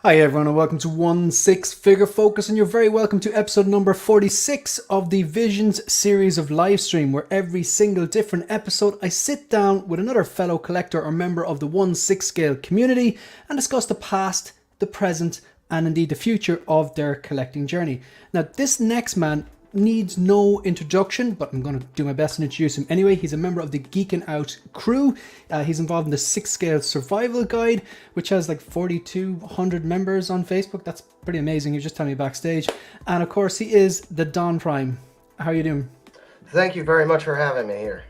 Hi everyone and welcome to One Six Figure Focus, and you're very welcome to episode number 46 of the Visions series of live stream, where every single different episode I sit down with another fellow collector or member of the 1/6 scale community and discuss the past, the present, and indeed the future of their collecting journey. Now this next man needs no introduction, but I'm going to do my best to introduce him anyway. He's a member of the Geekin' Out crew. He's involved in the 6 Scale Survival Guide, which has like 4,200 members on Facebook. That's pretty amazing. You just telling me backstage. And of course, he is the Don Prime. How are you doing? Thank you very much for having me here.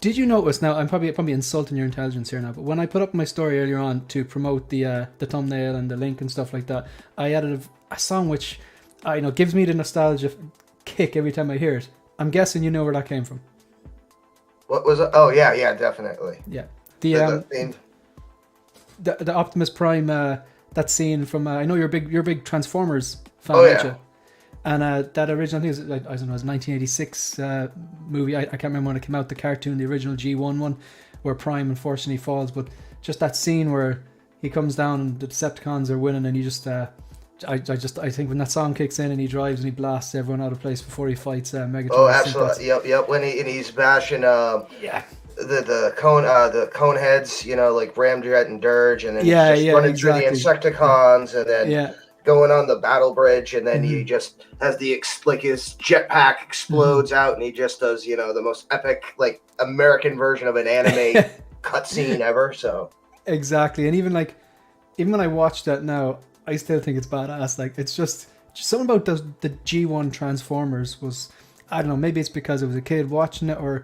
Did you notice, now I'm probably insulting your intelligence here now, but when I put up my story earlier on to promote the thumbnail and the link and stuff like that, I added a song which gives me the nostalgia kick every time I hear it. I'm guessing you know where that came from. What was it? Oh yeah, definitely. Yeah, The the Optimus Prime that scene from I know you're a big Transformers fan, Oh aren't yeah. you? And that original, I think it was like, I don't know, it was 1986 movie. I can't remember when it came out. The cartoon, the original G1 one, where Prime unfortunately falls. But just that scene where he comes down and the Decepticons are winning, and he just I think when that song kicks in and he drives and he blasts everyone out of place before he fights Megatron. Oh, absolutely. Yep. When he's bashing Yeah. the cone heads, like Ramjet and Dirge, and then he's just running through the Insecticons, and then going on the battle bridge, and then he just has his jetpack explodes out, and he just does the most epic American version of an anime cutscene ever. So exactly, and even when I watch that now, I still think it's badass. Like, it's just something about the G1 Transformers was, I don't know, maybe it's because I was a kid watching it, or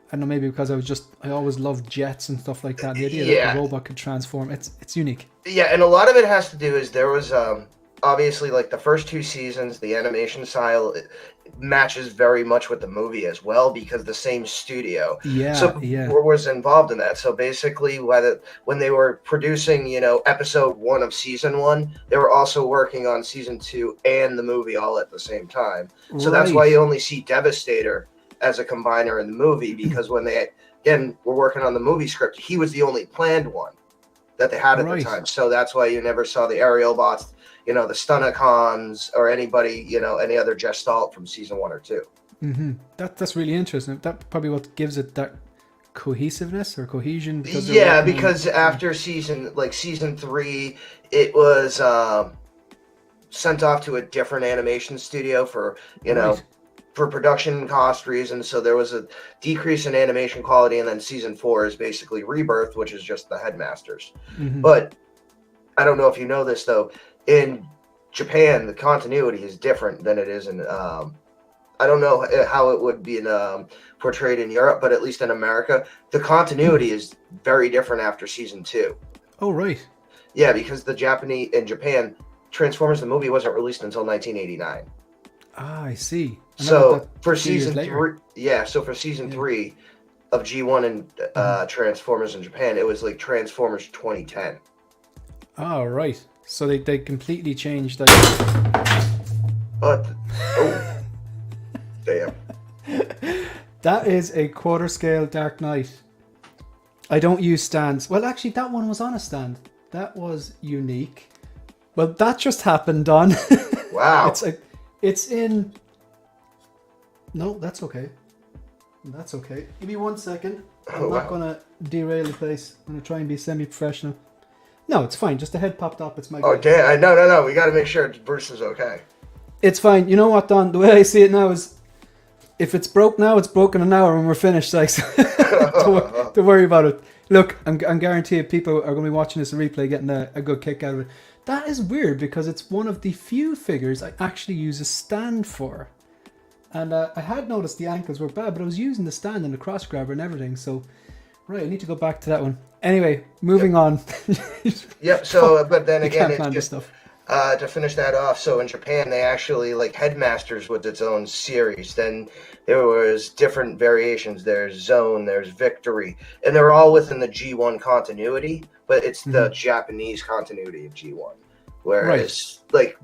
I don't know, maybe because I always loved jets and stuff like that. The idea that a robot could transform, it's unique. Yeah, and a lot of it has to do is there was obviously the first 2 seasons, the animation style matches very much with the movie as well, because the same studio was involved in that. So basically when they were producing episode 1 of season 1, they were also working on season 2 and the movie all at the same time. So that's why you only see Devastator as a combiner in the movie, because when they again were working on the movie script, he was the only planned one that they had at the time. So that's why you never saw the aerial bots, the Stunticons, or anybody, any other Gestalt from season 1 or 2. Mm-hmm. That's really interesting. That probably what gives it that cohesiveness or cohesion. Because after season 3, it was sent off to a different animation studio for for production cost reasons. So there was a decrease in animation quality, and then season 4 is basically Rebirth, which is just the Headmasters. But I don't know if you know this though. In Japan, the continuity is different than it is in. I don't know how it would be portrayed in Europe, but at least in America, the continuity is very different after season 2. Oh, right. Yeah, because in Japan, Transformers the movie wasn't released until 1989. Ah, I see. So for season 3, for season 3 of G1 and Transformers in Japan, it was like Transformers 2010. Oh, right. So they completely changed that. Damn. That is a quarter scale Dark Knight. I don't use stands. Well, actually, that one was on a stand. That was unique. Well, that just happened, Don. Wow. It's in. No, that's okay. That's okay. Give me 1 second. I'm not going to derail the place. I'm going to try and be semi-professional. No, it's fine. Just the head popped up. It's my. Oh, damn. No. We got to make sure Bruce is okay. It's fine. You know what, Don? The way I see it now is, if it's broke now, it's broken in an hour when we're finished. Like, don't worry about it. Look, I'm guaranteed people are going to be watching this replay getting a good kick out of it. That is weird, because it's one of the few figures I actually use a stand for. And I had noticed the ankles were bad, but I was using the stand and the cross grabber and everything. So, right, I need to go back to that one. Anyway, moving on. Yep. So, but then again, it's just stuff. To finish that off. So in Japan, they actually Headmasters was its own series. Then there was different variations. There's Zone, there's Victory, and they're all within the G1 continuity, but it's the Japanese continuity of G1. Whereas, the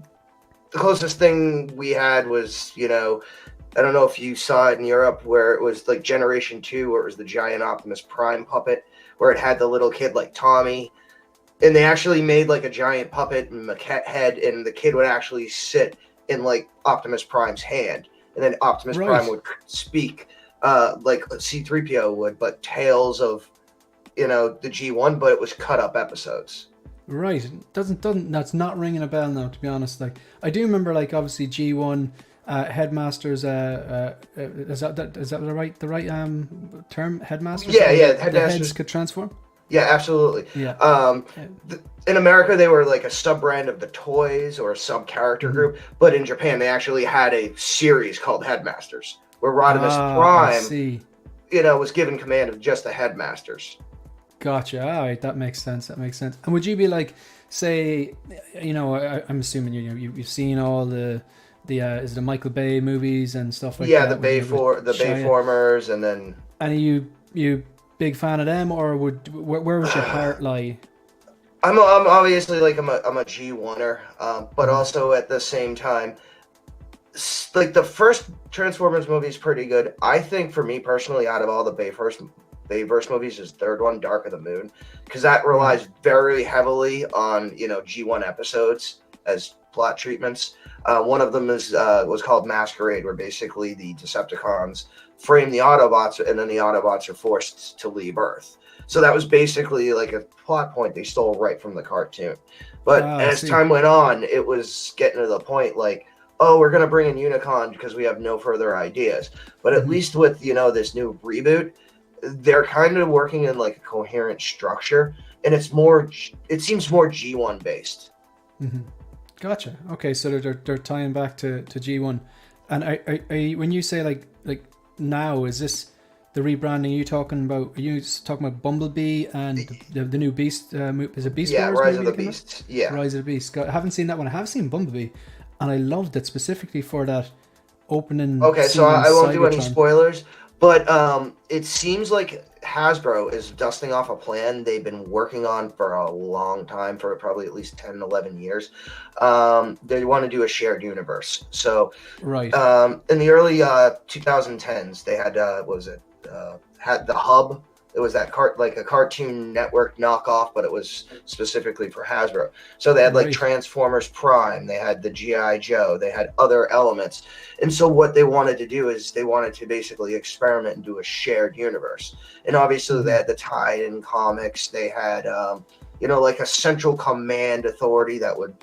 closest thing we had was, I don't know if you saw it in Europe, where it was Generation 2, where it was the giant Optimus Prime puppet, where it had the little kid like Tommy. And they actually made like a giant puppet and maquette head, and the kid would actually sit in like Optimus Prime's hand, and then Optimus Prime would speak like C-3PO would, but tales of the G1, but it was cut up episodes. Right. Doesn't that's not ringing a bell now, to be honest. Like I do remember, like obviously G1 headmasters. Is that the right term? Headmasters. Yeah, headmasters. The heads could transform. Yeah, absolutely. Yeah. In America, they were like a sub brand of the Toys or a sub character group, but in Japan, they actually had a series called Headmasters, where Rodimus Prime, was given command of just the Headmasters. Gotcha. All right, that makes sense. And would you be like, say, I'm assuming you've seen all the is the Michael Bay movies and stuff like that? Yeah, the Bayformers, and then. And are you big fan of them, or where would your heart lie? I'm obviously like I'm a G1er, but also at the same time, like the first Transformers movie is pretty good. I think for me personally, out of all the Bayverse movies, is third one, Dark of the Moon, because that relies very heavily on G1 episodes as plot treatments. One of them was called Masquerade, where basically the Decepticons frame the Autobots, and then the Autobots are forced to leave Earth. So that was basically like a plot point they stole right from the cartoon. But as time went on, it was getting to the point like, oh, we're going to bring in Unicron because we have no further ideas. But at least with, this new reboot, they're kind of working in like a coherent structure, and it seems more G1 based. Mm-hmm. Gotcha. Okay, so they're tying back to G1. And are when you say like now, is this the rebranding you talking about? Are you talking about Bumblebee and the new Beast? Is it Beast Wars? Yeah, Rise of the Beasts. Yeah, Rise of the Beast. I haven't seen that one. I have seen Bumblebee, and I loved it specifically for that opening. Okay, so I won't do any spoilers, but it seems like Hasbro is dusting off a plan they've been working on for a long time, for probably at least 10, 11 years. They want to do a shared universe. So right. In the early 2010s, they had had the Hub. It was that like a Cartoon Network knockoff, but it was specifically for Hasbro. So they had like Transformers Prime, they had the G.I. Joe, they had other elements. And so what they wanted to do is they wanted to basically experiment and do a shared universe. And obviously they had the tie-in comics. They had, like a central command authority that would,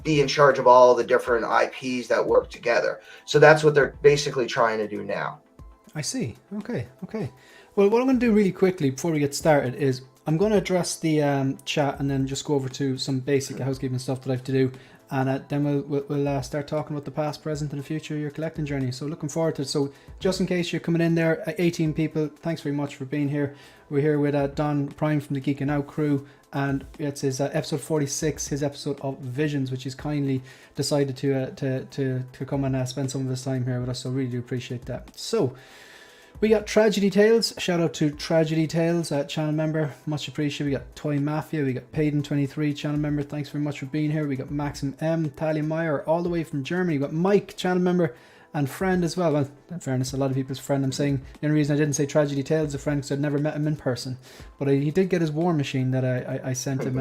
be in charge of all the different IPs that work together. So that's what they're basically trying to do now. I see. Okay. Well, what I'm going to do really quickly before we get started is I'm going to address the chat and then just go over to some basic housekeeping stuff that I have to do. And then we'll start talking about the past, present, and the future of your collecting journey. So looking forward to it. So just in case you're coming in there, 18 people, thanks very much for being here. We're here with Don Prime from the Geeking Out crew. And it's his episode 46, his episode of Visions, which he's kindly decided to come and spend some of his time here with us. So really do appreciate that. So we got Tragedy Tales. Shout out to Tragedy Tales, channel member. Much appreciated. We got Toy Mafia. We got Payden23, channel member. Thanks very much for being here. We got Maxim M, Talia Meyer, all the way from Germany. We got Mike, channel member and friend as well. Well, in fairness, a lot of people's friend. I'm saying the only reason I didn't say Tragedy Tales is a friend because I'd never met him in person. But he did get his War Machine that I sent him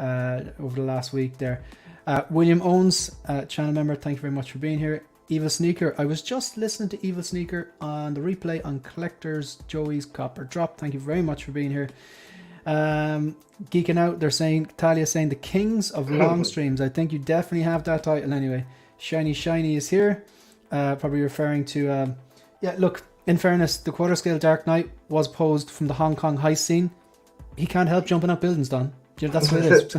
over the last week there. William Owens, channel member. Thank you very much for being here. Evil Sneaker. I was just listening to Evil Sneaker on the replay on Collectors Joey's Copper Drop. Thank you very much for being here. Geeking Out, they're saying, Talia's saying the Kings of Long Streams. I think you definitely have that title anyway. Shiny is here. Probably referring to, look, in fairness, the quarter scale Dark Knight was posed from the Hong Kong heist scene. He can't help jumping up buildings, Don. That's what it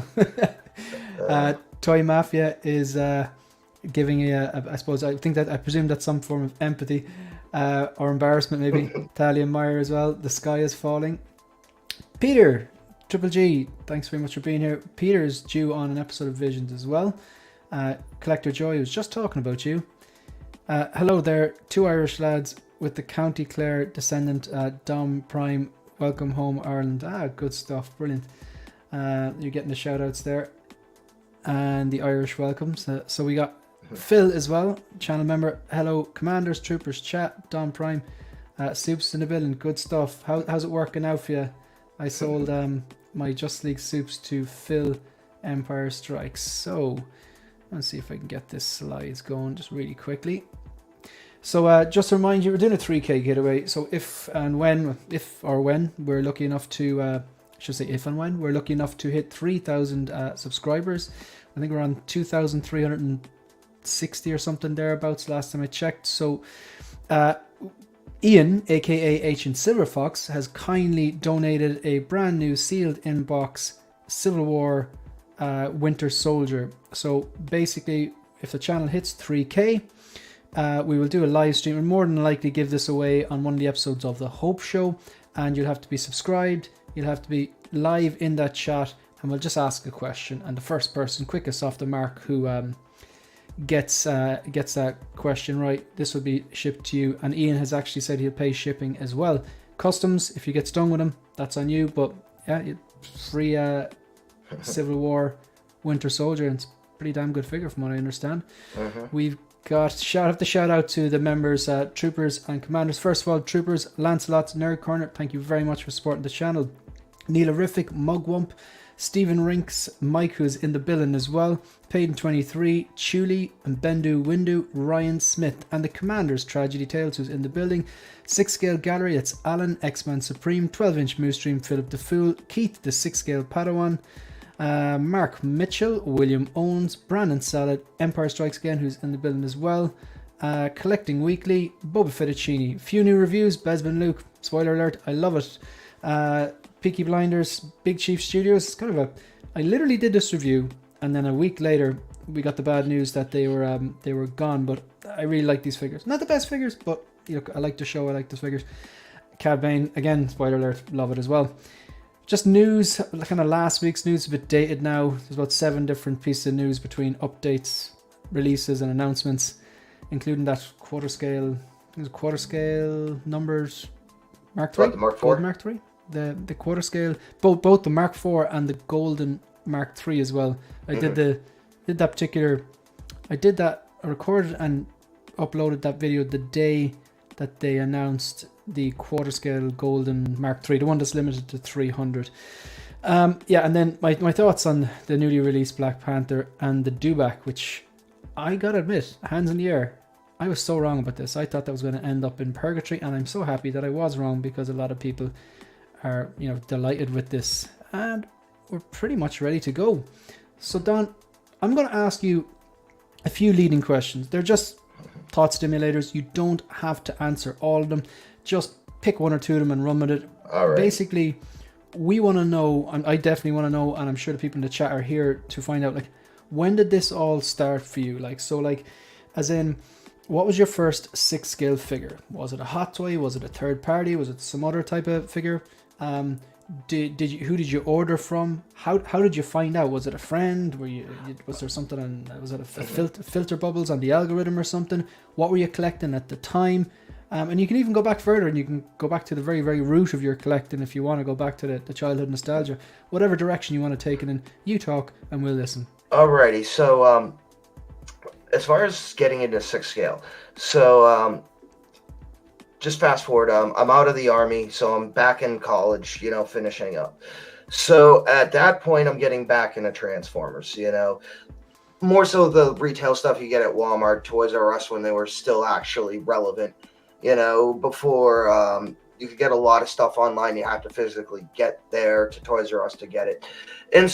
is. Toy Mafia is giving I presume that's some form of empathy or embarrassment maybe. Talia Meyer as well. The Sky is Falling. Peter Triple G, thanks very much for being here. Peter is due on an episode of Visions as well. Collector Joy was just talking about you. Hello there, two Irish lads with the County Clare descendant, Dom Prime. Welcome home, Ireland. Good stuff, brilliant. You're getting the shout outs there and the Irish welcomes. So we got Phil as well, channel member. Hello, Commanders, Troopers, Chat, Dom Prime, Soups in the building. Good stuff. How's it working out for you? I sold my Just League soups to fill Empire Strikes. So let's see if I can get this slides going just really quickly. So just to remind you, we're doing a 3K giveaway. So if or when we're lucky enough to, I should say if and when we're lucky enough to hit 3,000 subscribers. I think we're on 2,360 or something thereabouts last time I checked. So Ian, aka Ancient Silver Fox, has kindly donated a brand new sealed inbox Civil War Winter Soldier. So basically, if the channel hits 3K, we will do a live stream and more than likely give this away on one of the episodes of the Hope Show. And you'll have to be subscribed, you'll have to be live in that chat, and we'll just ask a question. And the first person quickest off the mark who gets that question right, this will be shipped to you. And Ian has actually said he'll pay shipping as well. Customs, if you get stung with them, that's on you. But yeah, free Civil War Winter Soldier, and it's a pretty damn good figure from what I understand. We've got shout out to the members, troopers and commanders. First of all, troopers, Lancelot, Nerd Corner, thank you very much for supporting the channel. Neilarific, Mugwump, Stephen Rinks, Mike, who's in the billing as well, Payden23, Chuli, and Bendu Windu, Ryan Smith, and the Commanders, Tragedy Tales, who's in the building. 6-Scale Gallery, it's Alan, X-Man Supreme, 12-inch Moose Stream, Philip the Fool, Keith, the 6-Scale Padawan, Mark Mitchell, William Owens, Brandon Salad, Empire Strikes Again, who's in the building as well. Collecting Weekly, Boba Fettuccini, few new reviews, Besman Luke, spoiler alert, I love it. Peaky Blinders, Big Chief Studios. It's kind of I literally did this review, and then a week later we got the bad news that they were gone. But I really like these figures. Not the best figures, but I like the show. I like the figures. Cad Bane, again, spoiler alert, love it as well. Just news, kind of last week's news, a bit dated now. There's about 7 different pieces of news between updates, releases, and announcements, including that quarter scale numbers Mark III. The Mark IV. Mark III. The quarter scale, both the Mark IV and the Golden Mark III as well. I I recorded and uploaded that video the day that they announced the quarter scale Golden Mark III, the one that's limited to 300. And then my thoughts on the newly released Black Panther and the Dewback, which I gotta admit, hands in the air, I was so wrong about this. I thought that was going to end up in purgatory, and I'm so happy that I was wrong, because a lot of people are delighted with this, and we're pretty much ready to go. So Don, I'm going to ask you a few leading questions. They're just thought stimulators. You don't have to answer all of them. Just pick one or two of them and run with it. All right. Basically, we want to know, and I definitely want to know, and I'm sure the people in the chat are here to find out, when did this all start for you? As in, what was your first 6-scale figure? Was it a hot toy? Was it a third party? Was it some other type of figure? Who did you order from? How did you find out? Was it a friend? Was there something on? Was it a filter bubbles on the algorithm or something? What were you collecting at the time? And you can even go back further, and you can go back to the very, very root of your collecting if you want to go back to the childhood nostalgia, whatever direction you want to take it in. You talk and we'll listen. Alrighty, so as far as getting into 6-scale, so just fast forward, I'm out of the Army, so I'm back in college, finishing up. So at that point, I'm getting back into Transformers, more so the retail stuff you get at Walmart, Toys R Us, when they were still actually relevant, before you could get a lot of stuff online. You have to physically get there to Toys R Us to get it. And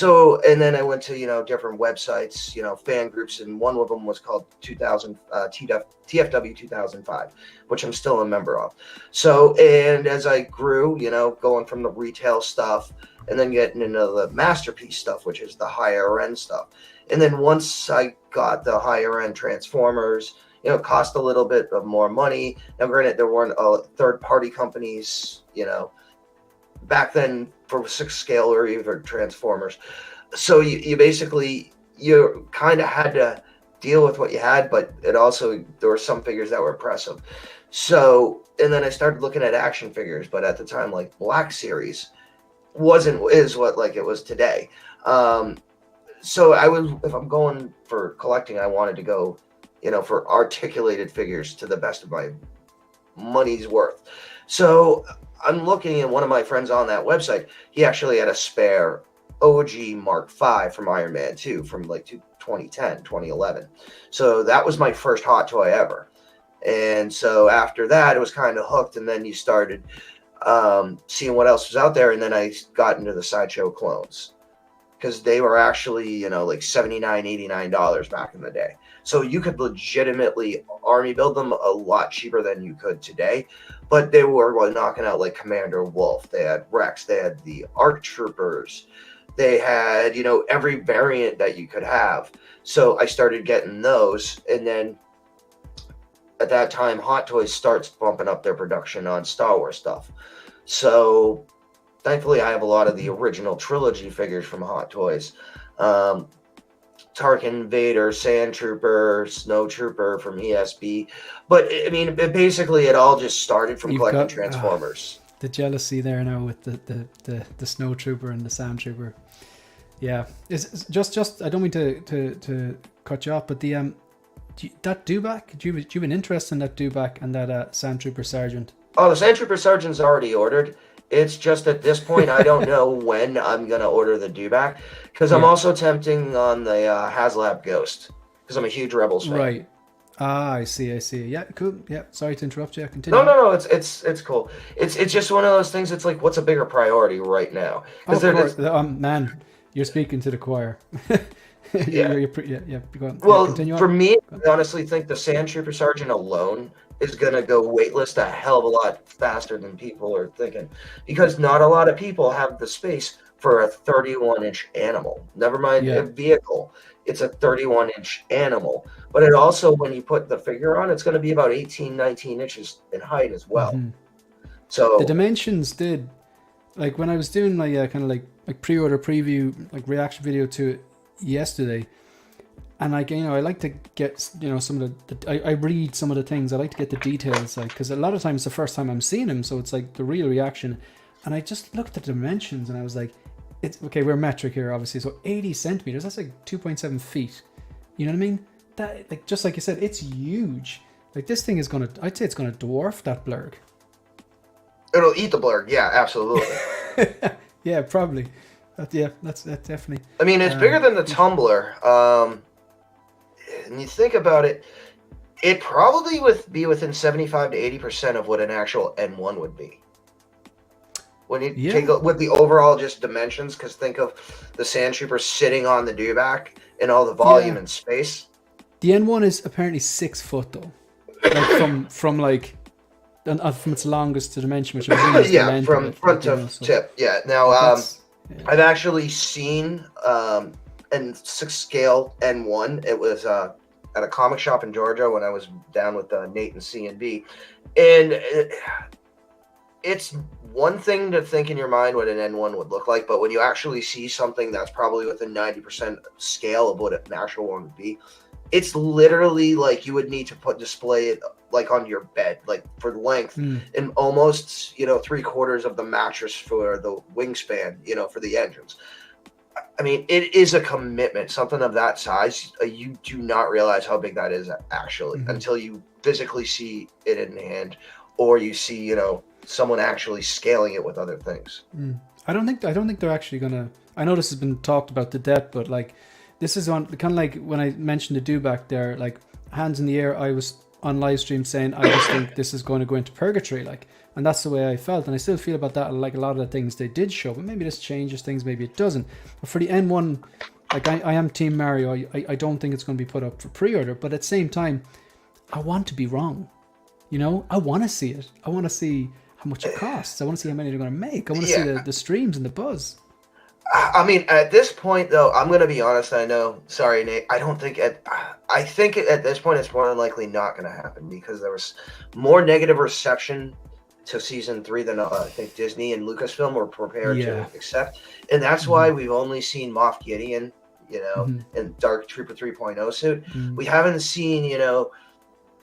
then I went to, different websites, fan groups, and one of them was called TFW 2005, which I'm still a member of. So, and as I grew, going from the retail stuff and then getting into the masterpiece stuff, which is the higher end stuff. And then once I got the higher end Transformers, it cost a little bit of more money. Now, granted, there weren't third party companies, back then for 6-scale or even Transformers. So you basically, you kind of had to deal with what you had, but there were some figures that were impressive. So, and then I started looking at action figures, but at the time, Black Series is what it was today. So if I'm going for collecting, I wanted to go, for articulated figures to the best of my money's worth. So I'm looking at one of my friends on that website. He actually had a spare OG Mark V from Iron Man 2 from like 2010, 2011. So that was my first Hot Toy ever. And so after that, it was kind of hooked. And then you started seeing what else was out there. And then I got into the Sideshow clones because they were actually, like $79, $89 back in the day. So you could legitimately army build them a lot cheaper than you could today. But they were knocking out like Commander Wolf. They had Rex. They had the ARC Troopers. They had, every variant that you could have. So I started getting those. And then at that time, Hot Toys starts bumping up their production on Star Wars stuff. So thankfully, I have a lot of the original trilogy figures from Hot Toys. Tarkin, Vader, Sand Trooper, Snow Trooper from ESB. But, I mean, basically it all just started from collecting Transformers. The jealousy there now with the Snow Trooper and the Sand Trooper. Yeah. It's just I don't mean to cut you off, but the that dewback, do you have an interest in that dewback and that Sand Trooper Sergeant? Oh, the Sand Trooper Sergeant's already ordered. It's just at this point, I don't know when I'm going to order the dewback because I'm also tempting on the HasLab Ghost because I'm a huge Rebels fan. Right. I see. Yeah, cool. Yeah, sorry to interrupt you. Continue. No, it's cool. It's just one of those things. It's like, what's a bigger priority right now? Man, you're speaking to the choir. Yeah. Go on. Well, continue on. For me, I honestly think the Sand Trooper Sergeant alone is going to go waitlist a hell of a lot faster than people are thinking because not a lot of people have the space for a 31-inch animal. Never mind a vehicle. It's a 31-inch animal. But it also, when you put the figure on, it's going to be about 18, 19 inches in height as well. Mm-hmm. So the dimensions did, like when I was doing my kind of like pre-order preview, like reaction video to it yesterday, and I like to get some of I read some of the things. I like to get the details, like, because a lot of times it's the first time I'm seeing him, so it's like the real reaction. And I just looked at the dimensions and I was like, it's okay, we're metric here obviously, so 80 centimeters, that's like 2.7 feet. You know what I mean? That, like, just like you said, it's huge. Like, this thing is I'd say it's gonna dwarf that Blurg. It'll eat the Blurg, yeah, absolutely. Yeah, probably. That's definitely. I mean, it's bigger than the Tumbler. And you think about it, it probably would be within 75 to 80% of what an actual N1 would be. When you take a, with the overall just dimensions, because think of the Sand Trooper sitting on the dewback and all the volume and space. The N1 is apparently 6 foot though, like from its longest dimension, which is from front to tip. Yeah. Now, I've actually seen and 6 scale N1. It was at a comic shop in Georgia when I was down with Nate and C&B, and it's one thing to think in your mind what an N1 would look like, but when you actually see something that's probably within 90% scale of what an actual one would be, it's literally like you would need to display it like on your bed, like for length, and almost 3/4 of the mattress for the wingspan, for the engines. I mean, it is a commitment. Something of that size, you do not realize how big that is actually until you physically see it in hand, or you see, someone actually scaling it with other things. I don't think they're actually gonna. I know this has been talked about to death, but like, this is on kind of like when I mentioned the dewback there, like hands in the air. I was on live stream saying I just think this is going to go into purgatory, like, and that's the way I felt, and I still feel about that. Like a lot of the things they did show, but maybe this changes things, maybe it doesn't. But for the N1, like I am Team Mario. I don't think it's going to be put up for pre-order, but at the same time, I want to be wrong. I want to see it. I want to see how much it costs. I want to see how many they're going to make. I want to see the streams and the buzz. I mean, at this point, though, I'm going to be honest. I know. Sorry, Nate. I think at this point, it's more than likely not going to happen because there was more negative reception to season 3 than I think Disney and Lucasfilm were prepared to accept. And that's why we've only seen Moff Gideon, in Dark Trooper 3.0 suit. We haven't seen,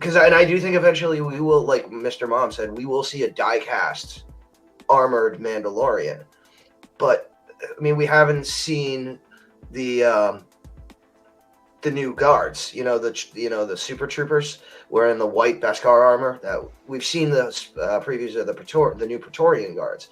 because I do think eventually we will, like Mr. Mom said, we will see a die-cast armored Mandalorian. But I mean, we haven't seen the the new guards, the Super Troopers wearing the white Beskar armor. That we've seen the previews of the new Praetorian guards.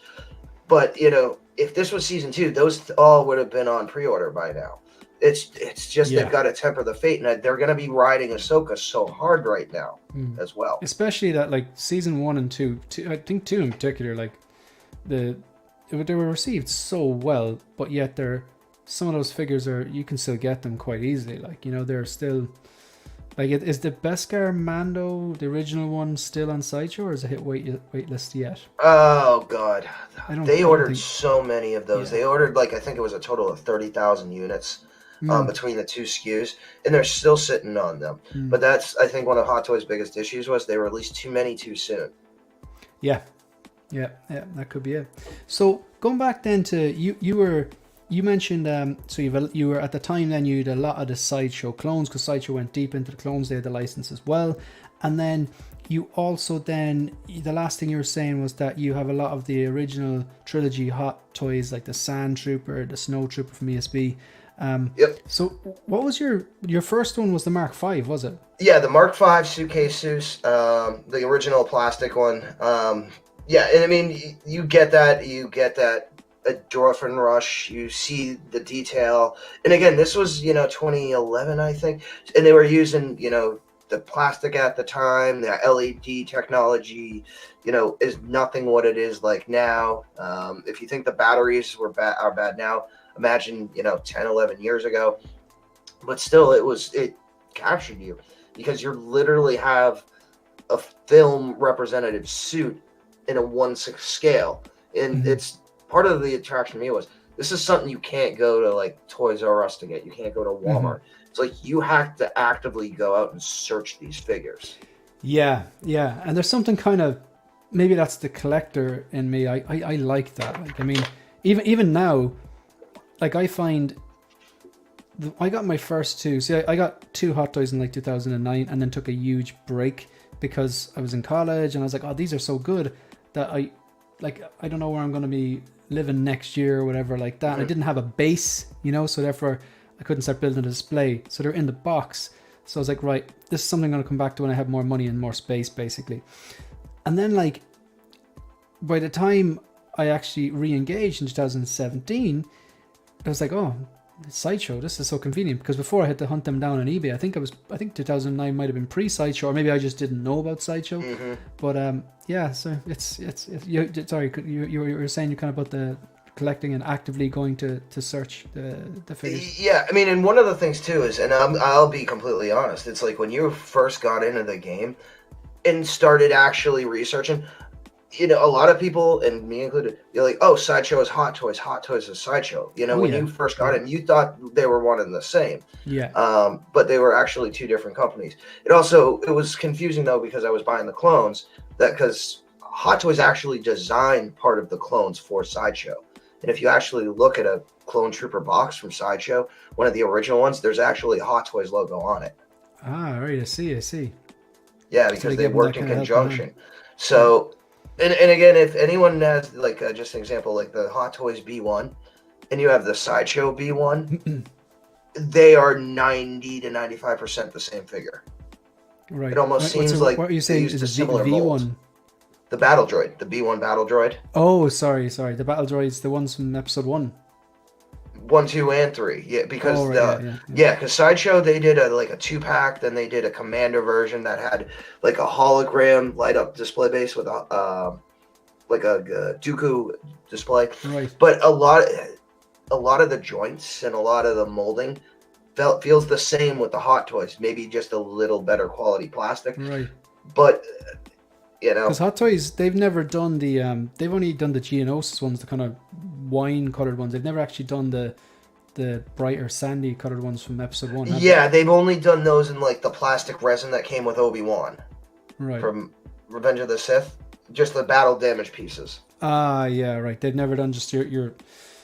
But if this was season 2, those all would have been on pre-order by now. It's just they've got to temper the fate, and they're going to be riding Ahsoka so hard right now as well. Especially that like season 1 and 2, I think 2 in particular, like they were received so well, but yet some of those figures you can still get them quite easily. Like they're still like is the Beskar Mando, the original one, still on Sideshow, or is it hit waitlist yet? Oh God, they ordered so many of those. Yeah. They ordered I think it was a total of 30,000 units. Between the 2 SKUs, and they're still sitting on them. But that's, I think, one of Hot Toys' biggest issues was they released too many too soon. Yeah, that could be it. So going back then to you mentioned so you were at the time then you had a lot of the Sideshow clones, because Sideshow went deep into the clones. They had the license as well, and then you also then the last thing you were saying was that you have a lot of the original trilogy Hot Toys, like the Sand Trooper, the Snow Trooper from ESB. Yep. So what was your first one? Was the Mark V, was it? Yeah, the Mark V Suitcase Seuss, the original plastic one. Yeah, and I mean, you get that endorphin rush. You see the detail, and again, this was 2011, I think, and they were using the plastic at the time. The LED technology, is nothing what it is like now. If you think the batteries are bad now, imagine 10, 11 years ago. But still, it captured you, because you literally have a film representative suit in a 1/6 scale, and it's part of the attraction to me was this is something you can't go to like Toys R Us to get. You can't go to Walmart. It's like you have to actively go out and search these figures. Yeah, and there's something kind of, maybe that's the collector in me. I like that. Like, I mean, even now, like I find I got my first 2. See, I got 2 Hot Toys in like 2009, and then took a huge break because I was in college, and I was like, oh, these are so good that I don't know where I'm going to be living next year or whatever like that. And I didn't have a base, so therefore I couldn't start building a display. So they're in the box. So I was like, right, this is something I'm going to come back to when I have more money and more space, basically. And then like by the time I actually re-engaged in 2017, I was like, oh, Sideshow, this is so convenient, because before I had to hunt them down on eBay. I think 2009 might have been pre-Sideshow, or maybe I just didn't know about Sideshow. But yeah, so it's sorry, you were saying you kind of about the collecting and actively going to search the figures. Yeah, I mean, and one of the things too is, and I'll be completely honest, it's like when you first got into the game and started actually researching, a lot of people, and me included, you're like, oh, Sideshow is Hot Toys, Hot Toys is Sideshow. When you first got in, you thought they were one and the same. Yeah. But they were actually 2 different companies. It was confusing though, because I was buying the clones, because Hot Toys actually designed part of the clones for Sideshow. And if you actually look at a Clone Trooper box from Sideshow, one of the original ones, there's actually a Hot Toys logo on it. Ah, right, I see. Yeah, because they worked in conjunction. So... And again, if anyone has like just an example, like the Hot Toys B1, and you have the Sideshow B1, they are 90 to 95% the same figure. Right. It almost seems like what are you saying? Is it V1? The battle droid, the B1 battle droid. Oh, sorry. The battle droids, the ones from episode 1. 1, 2, and 3. Yeah, because because Sideshow, they did a 2-pack, then they did a Commander version that had like a hologram light up display base with a Dooku display. Right. But a lot of the joints and a lot of the molding feels the same with the Hot Toys, maybe just a little better quality plastic. Right. But because Hot Toys, they've never done they've only done the Geonosis ones, the kind of wine colored ones. They've never actually done the brighter sandy colored ones from episode 1. Yeah, they've only done those in like the plastic resin that came with Obi-Wan. Right. From Revenge of the Sith, just the battle damage pieces. Yeah, right. They've never done just your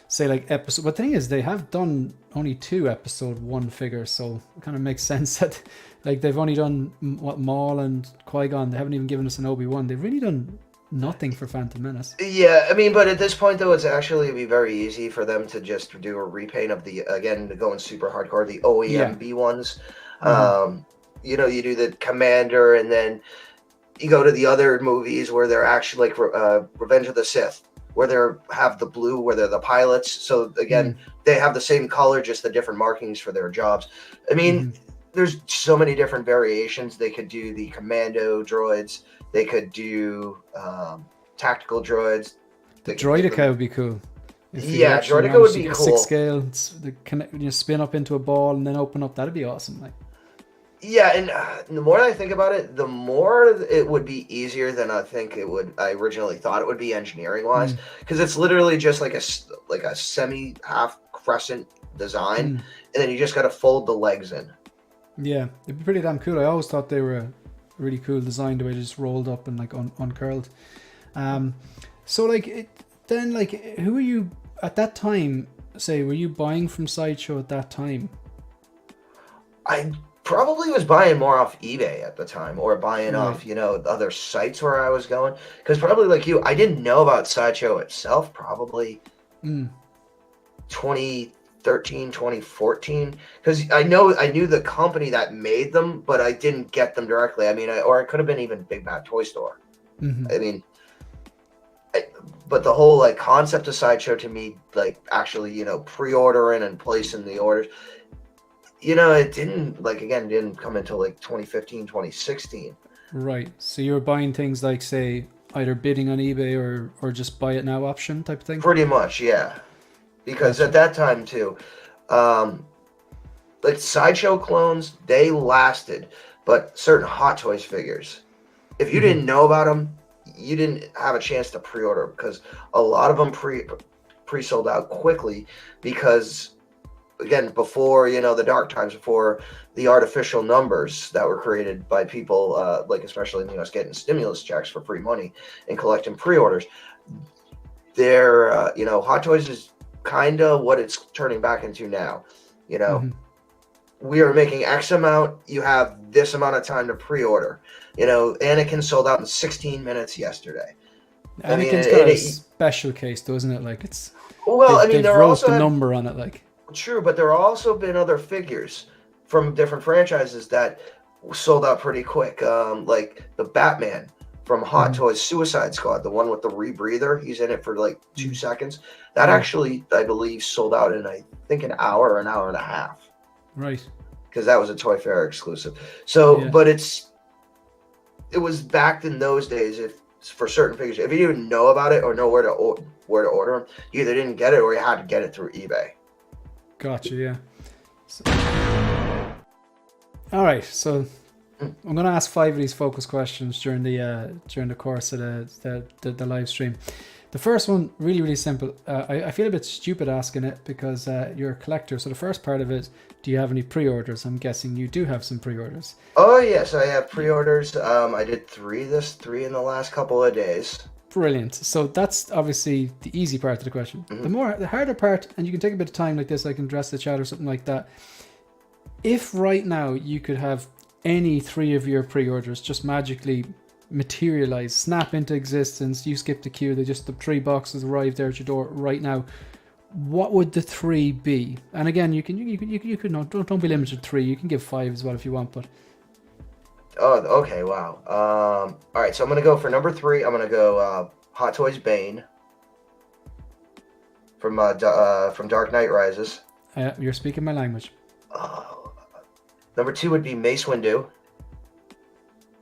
say like episode. But the thing is, they have done only 2 episode 1 figures, so it kind of makes sense that like they've only done Maul and Qui-Gon. They haven't even given us an Obi-Wan. They've really done nothing for Phantom Menace. Yeah, I mean, but at this point, though, it's actually be very easy for them to just do a repaint of going super hardcore, the OEMB ones. Mm-hmm. You know, you do the Commander, and then you go to the other movies where they're actually like Revenge of the Sith, where they have the blue, where they're the pilots. So again, they have the same color, just the different markings for their jobs. I mean, there's so many different variations. They could do the commando droids. They could do tactical droids. The Droideka would be cool. Yeah, Droideka would be cool. 6 scale, you spin up into a ball and then open up. That'd be awesome. Like. Yeah, and the more I think about it, the more it would be easier than I think it would. I originally thought it would be engineering wise, because it's literally just like a semi half crescent design, and then you just got to fold the legs in. Yeah, it'd be pretty damn cool. I always thought they were a really cool design, the way they just rolled up and like uncurled. So like who were you at that time? Say, were you buying from Sideshow at that time? I probably was buying more off eBay at the time, or buying off, other sites where I was going. Because probably like you, I didn't know about Sideshow itself probably 2013, 2014. Because I knew the company that made them, but I didn't get them directly. I mean, or it could have been even Big Bad Toy Store. I mean, but the whole like concept of Sideshow to me, like actually, pre-ordering and placing the orders, it didn't come until like 2015, 2016. Right. So you were buying things like, say, either bidding on eBay or just buy it now option type of thing? Pretty much, yeah. Because at that time too, like Sideshow clones, they lasted, but certain Hot Toys figures, if you didn't know about them, you didn't have a chance to pre-order, because a lot of them pre-sold out quickly, because again, before the dark times, before the artificial numbers that were created by people like especially in the US getting stimulus checks for free money and collecting pre-orders, their Hot Toys is kind of what it's turning back into now. We are making X amount, you have this amount of time to pre-order. Anakin sold out in 16 minutes yesterday. Anakin's got a special case, doesn't it? Like it's they've there wrote also the number on it, like. True, but there have also been other figures from different franchises that sold out pretty quick. Like the Batman from Hot Toys Suicide Squad, the one with the rebreather. He's in it for like 2 seconds. That actually, I believe, sold out in, I think, an hour or an hour and a half. Right. Because that was a Toy Fair exclusive. So, but it was back in those days. If for certain figures, if you didn't know about it or know where to order them, you either didn't get it or you had to get it through eBay. Gotcha, yeah. All right, so I'm going to ask 5 of these focus questions during the course of the live stream. The first one, really, really simple. I feel a bit stupid asking it because you're a collector. So the first part of it, do you have any pre-orders? I'm guessing you do have some pre-orders. Oh, yes, I have pre-orders. I did 3 in the last couple of days. Brilliant. So that's obviously the easy part of the question. The harder part, and you can take a bit of time like this, I can address the chat or something like that. If right now you could have any 3 of your pre-orders just magically materialize, snap into existence, you skip the queue, the 3 boxes arrive there at your door right now, what would the 3 be? And again, you could not, don't be limited to 3. You can give 5 as well if you want, but. Oh, okay, wow. All right, so I'm going to go for number 3. I'm going to go Hot Toys Bane from Dark Knight Rises. You're speaking my language. Number 2 would be Mace Windu,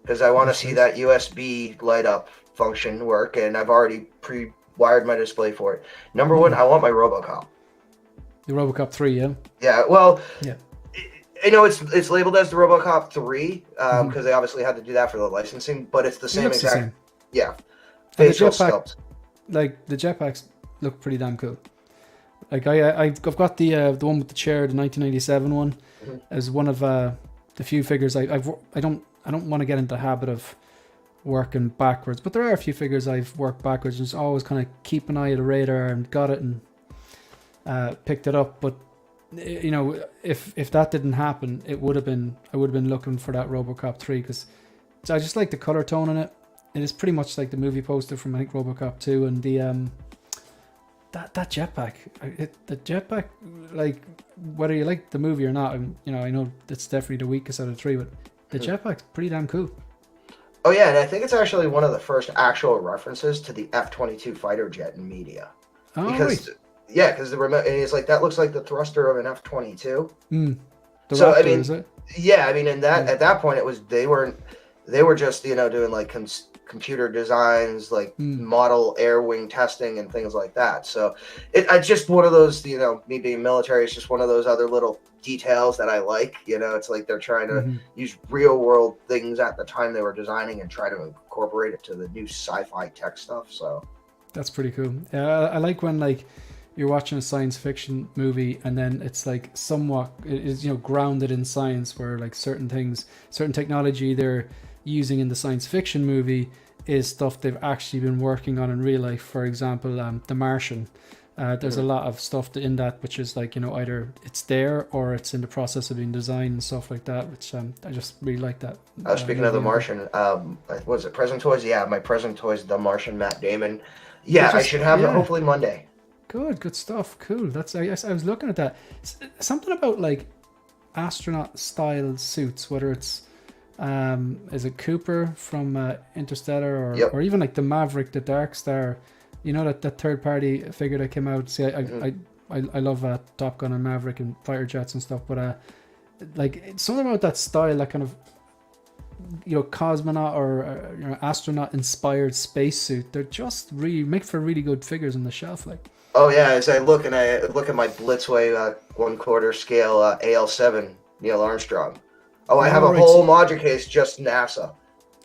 because I want to see that USB light up function work, and I've already pre-wired my display for it. Number 1, I want my RoboCop. The RoboCop 3, yeah? Yeah, well... Yeah. I know it's labeled as the RoboCop 3 because they obviously had to do that for the licensing, but it's the same exact. Same. Yeah, facial sculpt. Like the jetpacks look pretty damn cool. Like I've got the one with the chair, the 1997 one, as one of the few figures I don't want to get into the habit of working backwards, but there are a few figures I've worked backwards and just always kind of keep an eye at the radar and got it and picked it up, but. If that didn't happen, I would have been looking for that RoboCop 3 because I just like the color tone in it. It is pretty much like the movie poster from, I think, RoboCop 2, and the that jetpack. The jetpack, like, whether you like the movie or not, and I know it's definitely the weakest out of the three, but the jetpack's pretty damn cool. Oh yeah, and I think it's actually one of the first actual references to the F-22 fighter jet in media. Oh, because the remote, and it's like, that looks like the thruster of an F-22. The Raptor, is it? Yeah, I mean, and that at that point, it was they were just doing like computer designs, like model air wing testing and things like that. So it's just one of those, me being military, it's just one of those other little details that I like. It's like they're trying to use real world things at the time they were designing and try to incorporate it to the new sci-fi tech stuff. So that's pretty cool. Yeah, I like when, like, you're watching a science fiction movie and then it's like somewhat is grounded in science, where like certain technology they're using in the science fiction movie is stuff they've actually been working on in real life. For example, The Martian. There's a lot of stuff in that which is like, either it's there or it's in the process of being designed and stuff like that, which I just really like that. Speaking of The Martian, was it Present Toys? Yeah, my Present Toys, The Martian, Matt Damon. Yeah, I should have it hopefully Monday. Good stuff. Cool. That's, I guess I was looking at that. Something about like astronaut style suits, whether it's is it Cooper from Interstellar or even like the Maverick, the Dark Star, that third party figure that came out. See, I love Top Gun and Maverick and fighter jets and stuff, but like something about that style, that kind of cosmonaut or astronaut inspired spacesuit. They're just really make for really good figures on the shelf, like. Oh yeah, as I look at my Blitzway 1/4 scale AL7 Neil Armstrong. Oh, I have a whole module case just NASA.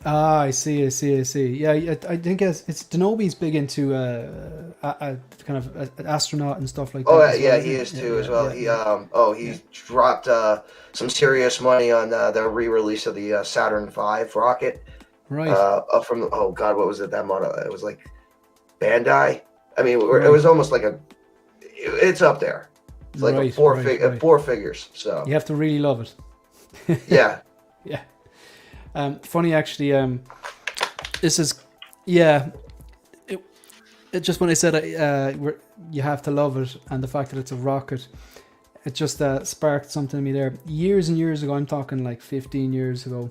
Ah, I see. Yeah, I think it's Denobi's big into kind of astronaut and stuff like that. Oh yeah, he is too as well. He dropped some serious money on the re-release of the Saturn V rocket. Right. From what was it, that model? It was like Bandai. I mean, it was almost like it's up there. It's like four figures. So you have to really love it. Yeah. Yeah. Funny actually. This is, yeah. It just when I said you have to love it, and the fact that it's a rocket, it just sparked something in me there. Years and years ago, I'm talking like 15 years ago.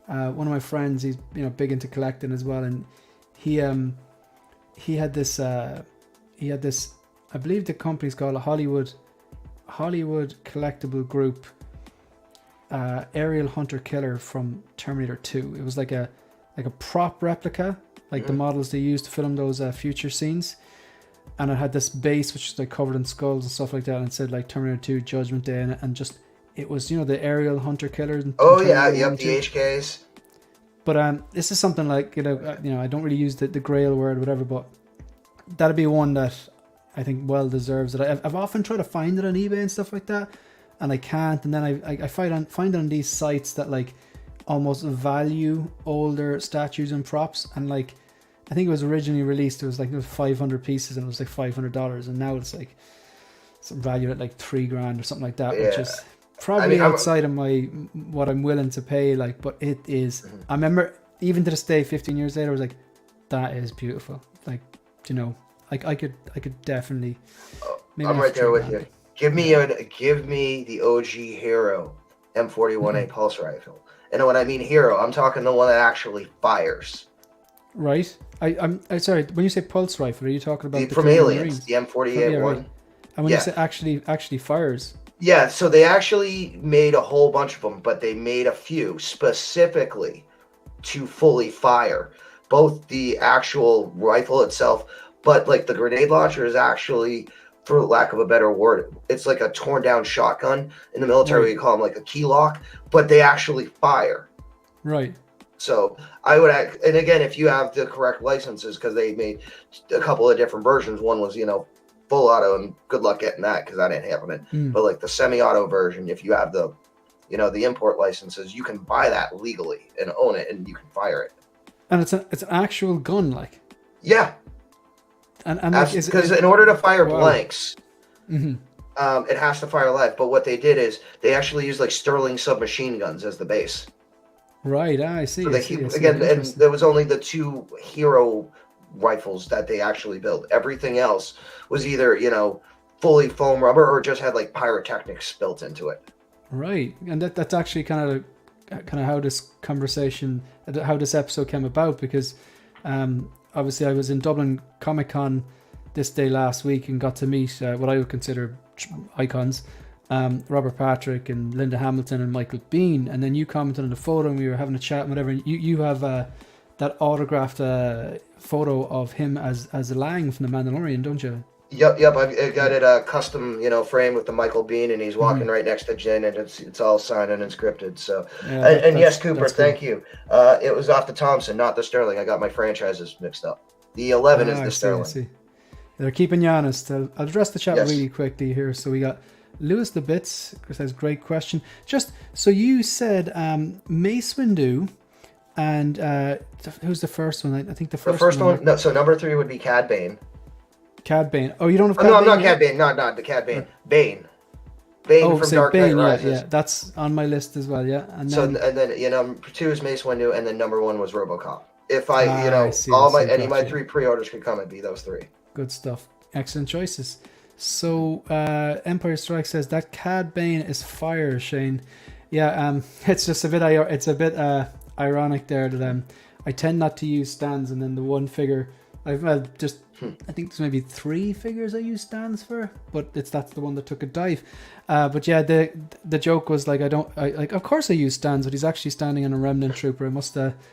One of my friends, he's big into collecting as well, and he had this. I believe the company's called a Hollywood Collectible Group. Aerial Hunter Killer from Terminator 2. It was like a prop replica, like the models they used to film those future scenes, and it had this base which was like covered in skulls and stuff like that, and it said like Terminator 2 Judgment Day, and just it was the Aerial Hunter Killer. The HKs. But this is something like I don't really use the grail word or whatever, but that'd be one that I think well deserves it. I've often tried to find it on eBay and stuff like that, and I can't. And then I find it on these sites that like almost value older statues and props. And like I think it was originally released, it was 500 pieces and it was like $500, and now it's like some value at like $3,000 or something like that, which is probably outside of what I'm willing to pay. Like, but it is. I remember even to this day, 15 years later, I was like, that is beautiful. Like, I could definitely. I'm right there with you. Give me the OG Hero M41A pulse rifle. And when I mean hero, I'm talking the one that actually fires. Right. I'm sorry. When you say pulse rifle, are you talking about from Aliens, the M48 one? Right. And when you say actually fires. Yeah. So they actually made a whole bunch of them, but they made a few specifically to fully fire. Both the actual rifle itself, but like the grenade launcher is actually, for lack of a better word, it's like a torn down shotgun. In the military, we call them like a key lock, but they actually fire. Right. So I would, and again, if you have the correct licenses, because they made a couple of different versions. One was, full auto, and good luck getting that because that ain't happening. But like the semi-auto version, if you have the, the import licenses, you can buy that legally and own it, and you can fire it. And it's an actual gun, like. Yeah. And because in order to fire blanks, it has to fire live. But what they did is they actually used like Sterling submachine guns as the base. Right, I see. So I see. again, and there was only the 2 hero rifles that they actually built. Everything else was either, fully foam rubber or just had like pyrotechnics built into it. Right, and that's actually kind of how this conversation, how this episode came about, because obviously I was in Dublin Comic Con this day last week and got to meet what I would consider icons. Robert Patrick and Linda Hamilton and Michael Biehn, and then you commented on the photo and we were having a chat and whatever, and you have that autographed photo of him as Lang from The Mandalorian, don't you? Yep. I've got it custom, framed with the Michael Biehn, and he's walking right next to Jin, and it's all signed and inscripted. So, yeah, and yes, Cooper, thank you. It was off the Thompson, not the Sterling. I got my franchises mixed up. The 11 is the Sterling. I see. They're keeping you honest. I'll address the chat really quickly here. So we got Lewis the Bits says, great question. Just so you said Mace Windu, and who's the first one? I think the first one. No, so number 3 would be Cad Bane. Cad Bane. Oh, you don't have Cad Bane? No, I'm not Cad Bane. Not the Cad Bane. Bane. Bane from Dark Knight Rises. Yeah, that's on my list as well. Yeah, and then number 2 is Mace Windu, and then number 1 was RoboCop. If any of my 3 pre-orders could come, it'd be those 3. Good stuff. Excellent choices. So Empire Strike says that Cad Bane is fire, Shane. Yeah, it's just a bit ironic there that I tend not to use stands, and then the one figure I think there's maybe 3 figures I use stands for, but that's the one that took a dive. But yeah, the joke was like of course I use stands, but he's actually standing on a Remnant Trooper. I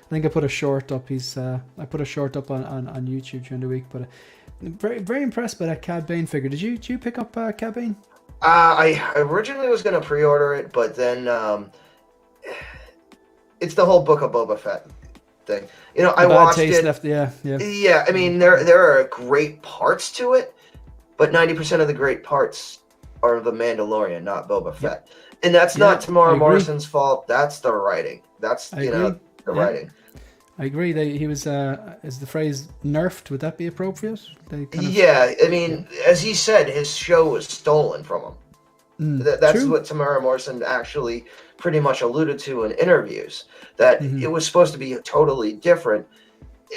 think I put a short up. I put a short up on YouTube during the week, but very very impressed by that Cad Bane figure. Did you pick up Cad Bane? I originally was going to pre-order it, but then it's the whole Book of Boba Fett thing. I watched it. Left, yeah. I mean, there are great parts to it, but 90% of the great parts are The Mandalorian, not Boba Fett. And that's not Tamara Morrison's fault. That's the writing. That's the writing. I agree. He was, is the phrase nerfed? Would that be appropriate? I mean, as he said, his show was stolen from him. That's true. What Tamara Morrison actually pretty much alluded to in interviews, that it was supposed to be totally different.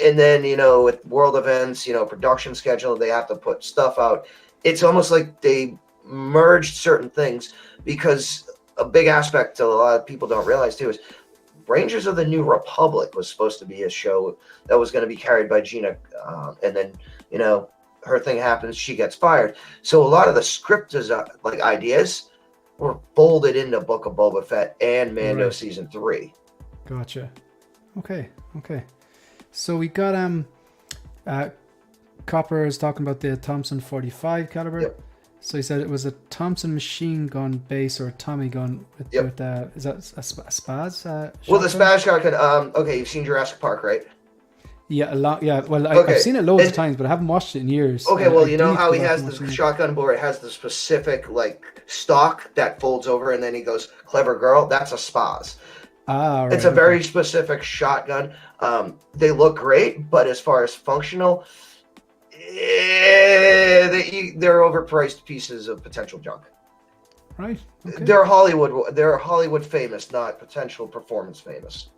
And then, with world events, production schedule, they have to put stuff out. It's almost like they merged certain things, because a big aspect that a lot of people don't realize too is Rangers of the New Republic was supposed to be a show that was going to be carried by Gina. And then, her thing happens, she gets fired. So a lot of the script ideas were folded into Book of Boba Fett and Mando season 3. Gotcha. Okay. So we got Copper is talking about the Thompson 45 caliber. Yep. So he said it was a Thompson machine gun base or a Tommy gun with is that a Spaz? Well, the Spaz shotgun. Okay, you've seen Jurassic Park, right? Yeah, a lot. Yeah, well, I've seen it loads of times, but I haven't watched it in years. Okay, well, you know how he has the shotgun where it has the specific stock that folds over, and then he goes, "Clever girl." That's a Spaz. Right, it's a very specific shotgun. They look great, but as far as functional, they're overpriced pieces of potential junk. Right. Okay. They're Hollywood famous, not potential performance famous.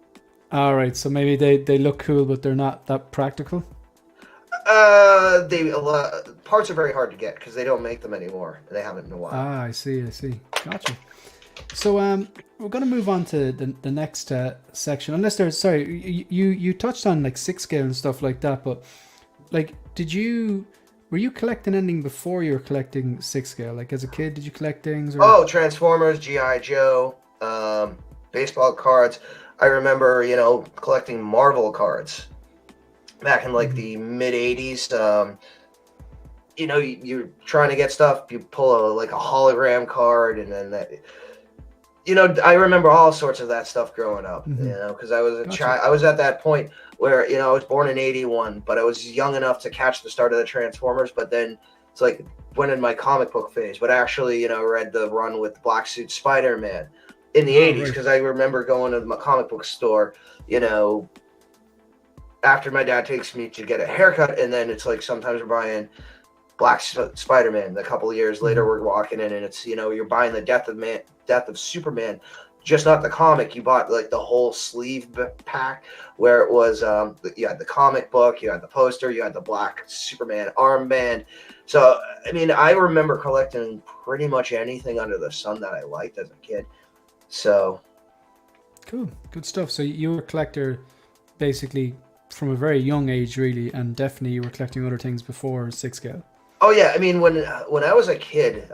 All right. So maybe they look cool, but they're not that practical. Parts are very hard to get because they don't make them anymore. They haven't in a while. I see. Gotcha. So we're going to move on to the next section. Unless there's you touched on 6 scale and stuff like that, but were you collecting anything before you were collecting 6 scale? As a kid, did you collect things? Oh, Transformers, G.I. Joe, baseball cards. I remember, collecting Marvel cards back in the mid 80s. You're trying to get stuff. You pull a hologram card, and then that. I remember all sorts of that stuff growing up. Because I was a child. I was at that point where I was born in '81, but I was young enough to catch the start of the Transformers. But then it's went in my comic book phase. But actually, read the run with Black Suit Spider-Man in the '80s, because I remember going to my comic book store, after my dad takes me to get a haircut, and then it's sometimes we're buying Black Spider-Man. A couple of years later, we're walking in, and it's you're buying the Death of Superman just not the comic. You bought like the whole sleeve pack where it was you had the comic book, you had the poster, you had the black Superman armband. So I mean, I remember collecting pretty much anything under the sun that I liked as a kid. So cool, good stuff. So you were a collector basically from a very young age, really, and definitely you were collecting other things before 6 scale. Oh yeah, I mean when I was a kid,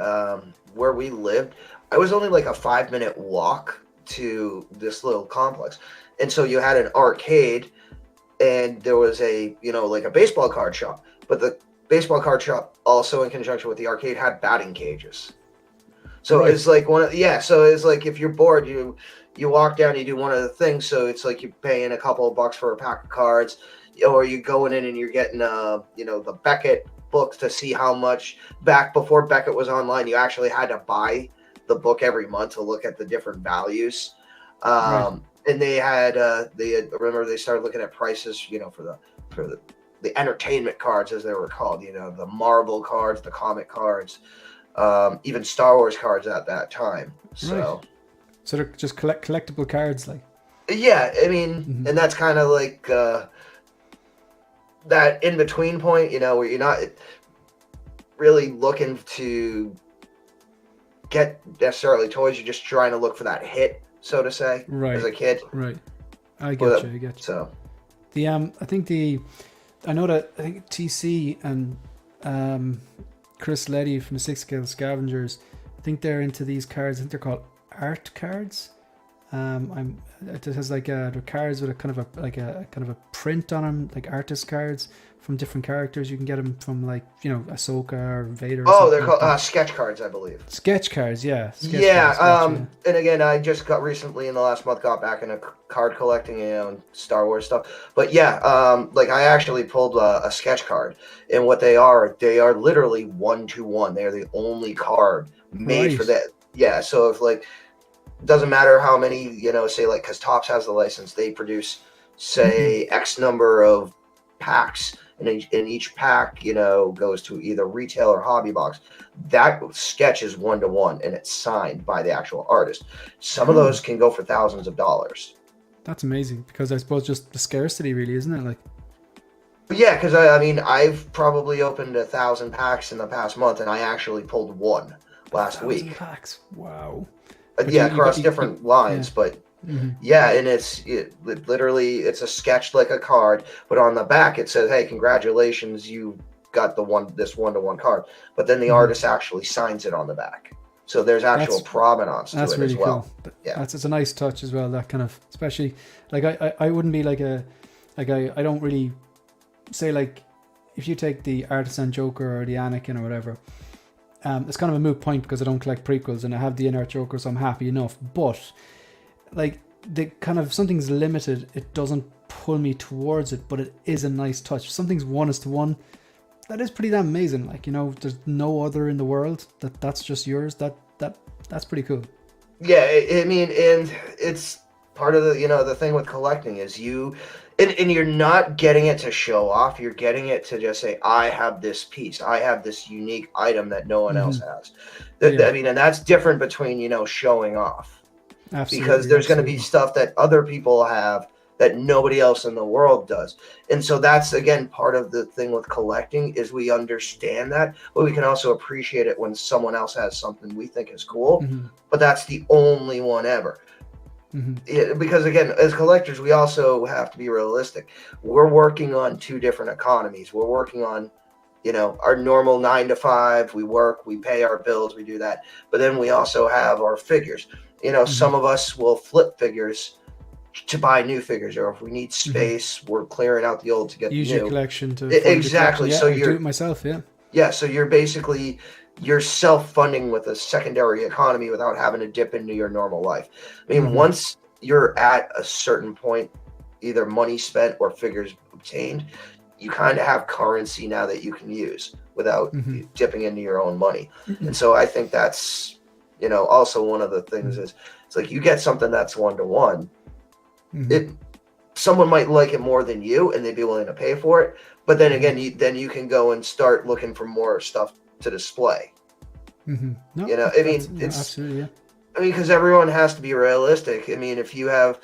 where we lived, I was only like a 5-minute walk to this little complex, and so you had an arcade, and there was a like a baseball card shop, but the baseball card shop also in conjunction with the arcade had batting cages. So right. It's like so it's like if you're bored, you walk down, you do one of the things. So it's like you're paying a couple of bucks for a pack of cards, or you're going in and you're getting the Beckett book to see how much. Back before Beckett was online, you actually had to buy the book every month to look at the different values. Right. And they had remember they started looking at prices, for the entertainment cards, as they were called, the Marvel cards, the comic cards, even Star Wars cards at that time. So. Right. So they're just collectible cards, like. Yeah, I mean, and that's kind of like that in between point, where you're not really looking to get necessarily toys. You're just trying to look for that hit, so to say, right. as a kid. Right. I get you. So I think TC and Chris Leddy from the 6 Scale Scavengers, I think they're into these cards. I think they're called art cards. It has like the cards with a kind of a print on them, like artist cards from different characters. You can get them from like Ahsoka or Vader. Oh, they're called sketch cards, I believe. Sketch cards, yeah. And again, I just got recently in the last month got back into card collecting and Star Wars stuff. But yeah, like I actually pulled a sketch card, and what they are literally 1-to-1. They are the only card made for that. Yeah, so if like. Doesn't matter how many, say like, because Topps has the license, they produce, say, X number of packs, and each pack, goes to either retail or hobby box. That sketch is 1-to-1, and it's signed by the actual artist. Some of those can go for thousands of dollars. That's amazing, because I suppose just the scarcity, really, isn't it? Like, yeah, because I mean, I've probably opened 1,000 packs in the past month, and I actually pulled one last week. Packs, wow. Across different lines, but yeah, and it's literally it's a sketch like a card, but on the back it says, "Hey, congratulations, you got this 1-to-1 card." But then the artist actually signs it on the back, so there's actual provenance to it really as well. Cool. Yeah, it's a nice touch as well. That kind of, especially like I wouldn't be like I don't really say like if you take the Artisan Joker or the Anakin or whatever. It's kind of a moot point because I don't collect prequels and I have the in-art Joker, so I'm happy enough. But like the kind of something's limited, it doesn't pull me towards it, but it is a nice touch. If something's 1-to-1, that is pretty damn amazing. Like, there's no other in the world that's just yours. That's pretty cool. Yeah, I mean, and it's part of the the thing with collecting is and you're not getting it to show off. You're getting it to just say, I have this piece. I have this unique item that no one else has. I mean, and that's different between, showing off. Absolutely, because there's going to be stuff that other people have that nobody else in the world does. And so that's, again, part of the thing with collecting is we understand that, but we can also appreciate it when someone else has something we think is cool, but that's the only one ever. Yeah, because again, as collectors, we also have to be realistic. We're working on two different economies. We're working on, our normal 9-to-5. We work, we pay our bills, we do that. But then we also have our figures. Some of us will flip figures to buy new figures, or if we need space, we're clearing out the old to get use the new. Your collection to exactly. Yeah, so I do it myself. Yeah. Yeah. So you're self-funding with a secondary economy without having to dip into your normal life. I mean, once you're at a certain point, either money spent or figures obtained, you kind of have currency now that you can use without dipping into your own money. And so I think that's, also one of the things is it's like you get something that's 1-to-1. Someone might like it more than you and they'd be willing to pay for it. But then again, you can go and start looking for more stuff to display. No, I mean, it's absolutely, yeah. I mean, because everyone has to be realistic. I mean, if you have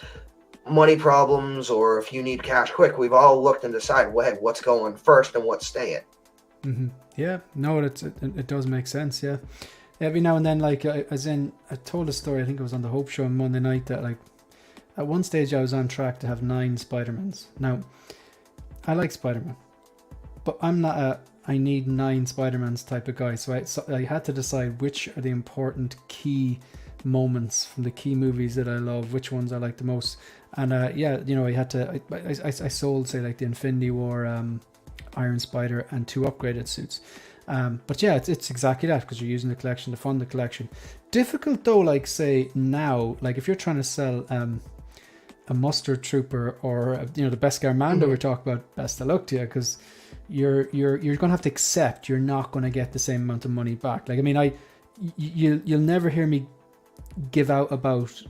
money problems or if you need cash quick, we've all looked and decided, well, hey, what's going first and what's staying. Mm-hmm. Yeah, no, it does make sense. Yeah, every now and then, like I told a story. I think it was on the Hope Show on Monday night that like at one stage I was on track to have 9 Spider-Mans. Now, I like Spider-Man, but I'm not a I need 9 Spider-Mans type of guy. So I had to decide which are the important key moments from the key movies that I love, which ones I like the most. And yeah, you know, I had to I sold, say, like the Infinity War Iron Spider and 2 upgraded suits. But yeah, it's exactly that, because you're using the collection to fund the collection. Difficult though, like say now, like if you're trying to sell a Mustard Trooper or you know the Beskar Mando we're talking about, best of luck to you, because you're gonna have to accept you're not gonna get the same amount of money back. Like I mean, you'll never hear me give out about,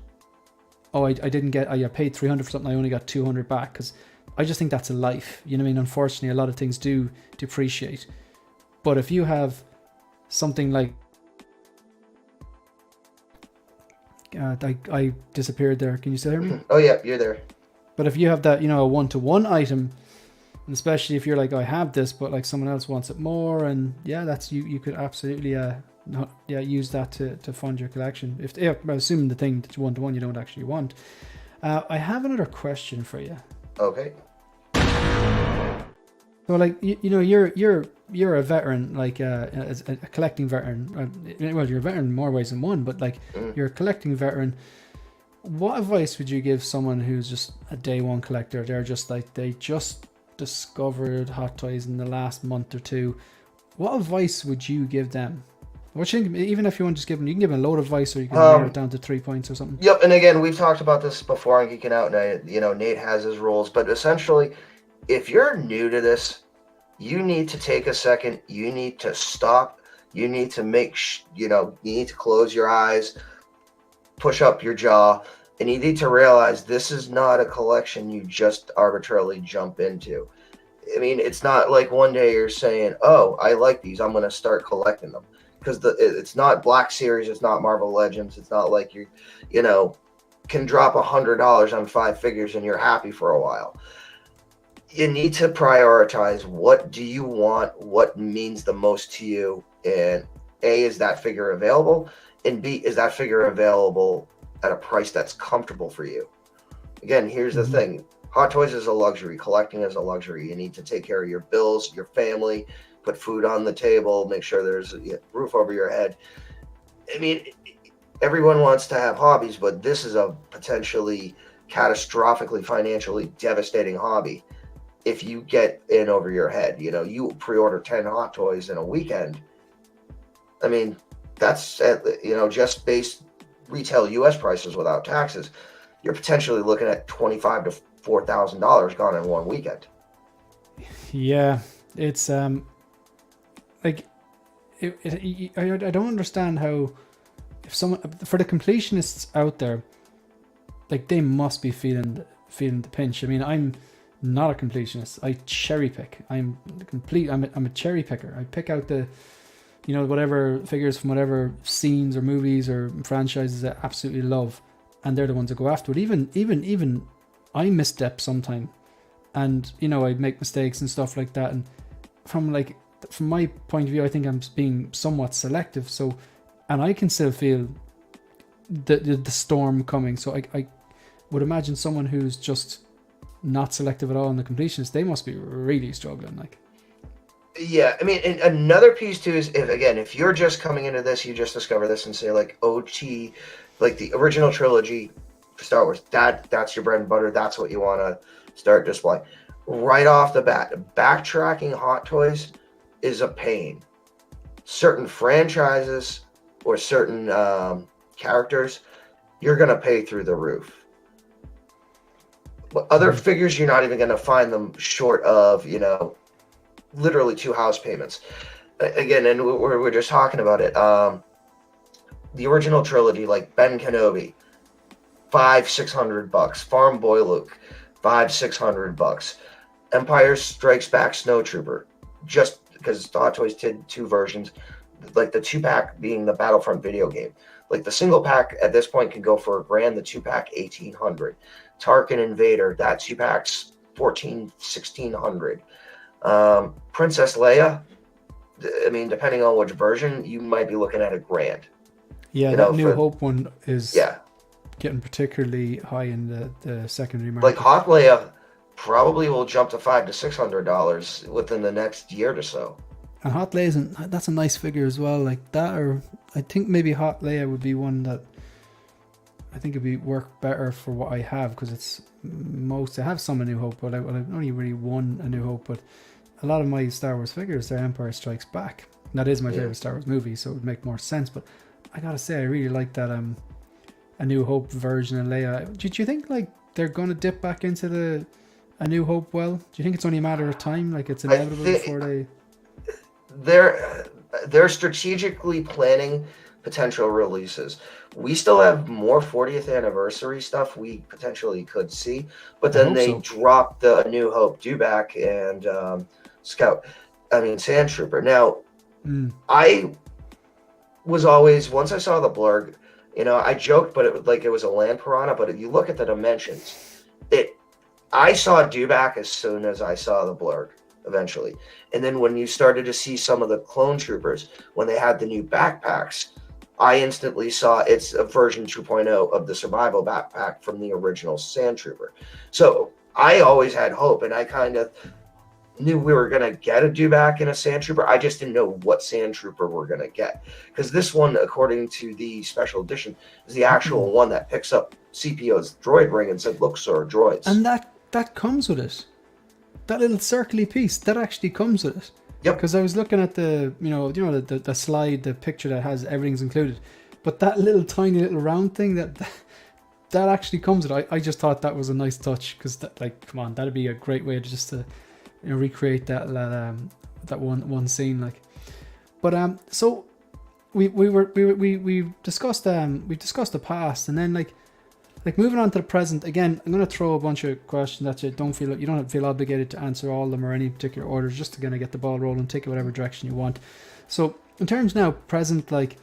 oh, I didn't get, I paid 300 for something, I only got 200 back, because I just think that's a life. You know what I mean? Unfortunately, a lot of things do depreciate. But if you have something like I disappeared there. Can you still hear me? Oh yeah, you're there. But if you have that, you know, a 1-to-1 item, and especially if you're like, I have this, but like someone else wants it more, and yeah, that's you could absolutely use that to fund your collection. If assuming the thing that's 1-to-1 you don't actually want. I have another question for you. Okay. So like you know you're a veteran, like a collecting veteran. Well, you're a veteran in more ways than one, but like you're a collecting veteran. What advice would you give someone who's just a day one collector? They're just like, they just discovered Hot Toys in the last month or two. What advice would you give them? What you think, even if you want to just give them, you can give them a load of advice, or you can narrow it down to 3 points or something. Yep, and again, we've talked about this before on Geeking Out, and you know, Nate has his rules, but essentially, if you're new to this, you need to take a second. You need to stop. You need to you need to close your eyes, push up your jaw, and you need to realize this is not a collection you just arbitrarily jump into. I mean, it's not like one day you're saying, oh, I like these, I'm going to start collecting them. Because it's not Black Series, it's not Marvel Legends, it's not like you can drop $100 on 5 figures and you're happy for a while. You need to prioritize, what do you want, what means the most to you, and A, is that figure available, and B, is that figure available at a price that's comfortable for you. Again, here's the thing. Hot Toys is a luxury. Collecting is a luxury. You need to take care of your bills, your family, put food on the table, make sure there's a roof over your head. I mean, everyone wants to have hobbies, but this is a potentially catastrophically financially devastating hobby. If you get in over your head, you pre-order 10 Hot Toys in a weekend. I mean, that's, just based retail U.S. prices without taxes, you're potentially looking at $2,500 to $4,000 gone in one weekend. Yeah, it's like I don't understand how, if someone, for the completionists out there, like they must be feeling the pinch. I mean, I'm not a completionist. I cherry pick. I'm a cherry picker. I pick out the, whatever figures from whatever scenes or movies or franchises I absolutely love, and they're the ones that go after it. Even I misstep sometime, and I make mistakes and stuff like that. And from my point of view, I think I'm being somewhat selective. So, and I can still feel the storm coming. So I would imagine someone who's just not selective at all in the completions, they must be really struggling. Yeah, I mean, and another piece too is, if you're just coming into this, you just discover this and say like OT, like the original trilogy for Star Wars, that's your bread and butter, that's what you want to start displaying. Right off the bat, backtracking Hot Toys is a pain. Certain franchises or certain characters, you're going to pay through the roof. But other figures, you're not even going to find them short of, literally 2 house payments. Again, and we're just talking about it. The original trilogy, like Ben Kenobi, $500-600. Farm Boy Luke, $500-600. Empire Strikes Back Snowtrooper, just because Hot Toys did 2 versions, like the 2-pack being the Battlefront video game. Like the single pack at this point can go for $1,000, the 2-pack $1,800. Tarkin and Vader, that 2-pack's $1,400, $1,600. Princess Leia, I mean, depending on which version, you might be looking at $1,000. Yeah, that New Hope one is getting particularly high in the secondary market. Like Hot Leia probably will jump to $500 to $600 within the next year or so. And Hot Leia, that's a nice figure as well. Like that, or I think maybe Hot Leia would be one that I think it'd be work better for what I have, because it's I have some A New Hope, but I've only really one A New Hope. But a lot of my Star Wars figures, they're Empire Strikes Back. And that is my favorite Star Wars movie, so it would make more sense. But I gotta say, I really like that A New Hope version of Leia. Do you think like they're gonna dip back into the A New Hope well? Do you think it's only a matter of time? Like it's inevitable before they... They're strategically planning potential releases. We still have more 40th anniversary stuff we potentially could see, but then they dropped the A New Hope Dewback and Sand Trooper. Now, I was always, once I saw the blurg, I joked, but it was a land piranha. But if you look at the dimensions, I saw Dewback as soon as I saw the blurg. Eventually, and then when you started to see some of the clone troopers, when they had the new backpacks, I instantly saw it's a version 2.0 of the survival backpack from the original Sand Trooper. So I always had hope, and I kind of knew we were going to get a Dewback and a Sand Trooper. I just didn't know what Sand Trooper we're going to get, because this one, according to the special edition, is the actual one that picks up CPO's droid ring and said, "Look, sir, droids." And that comes with it. That little circly piece that actually comes with it. Yep. Because I was looking at the the slide, the picture that has everything's included, but that little tiny little round thing that actually comes with it. I just thought that was a nice touch, because come on, that'd be a great way to just recreate that one scene like. But so we discussed the past, and then like moving on to the present, again, I'm going to throw a bunch of questions that you don't feel obligated to answer all of them or any particular orders, just to kind of get the ball rolling, take it whatever direction you want. So in terms now present, like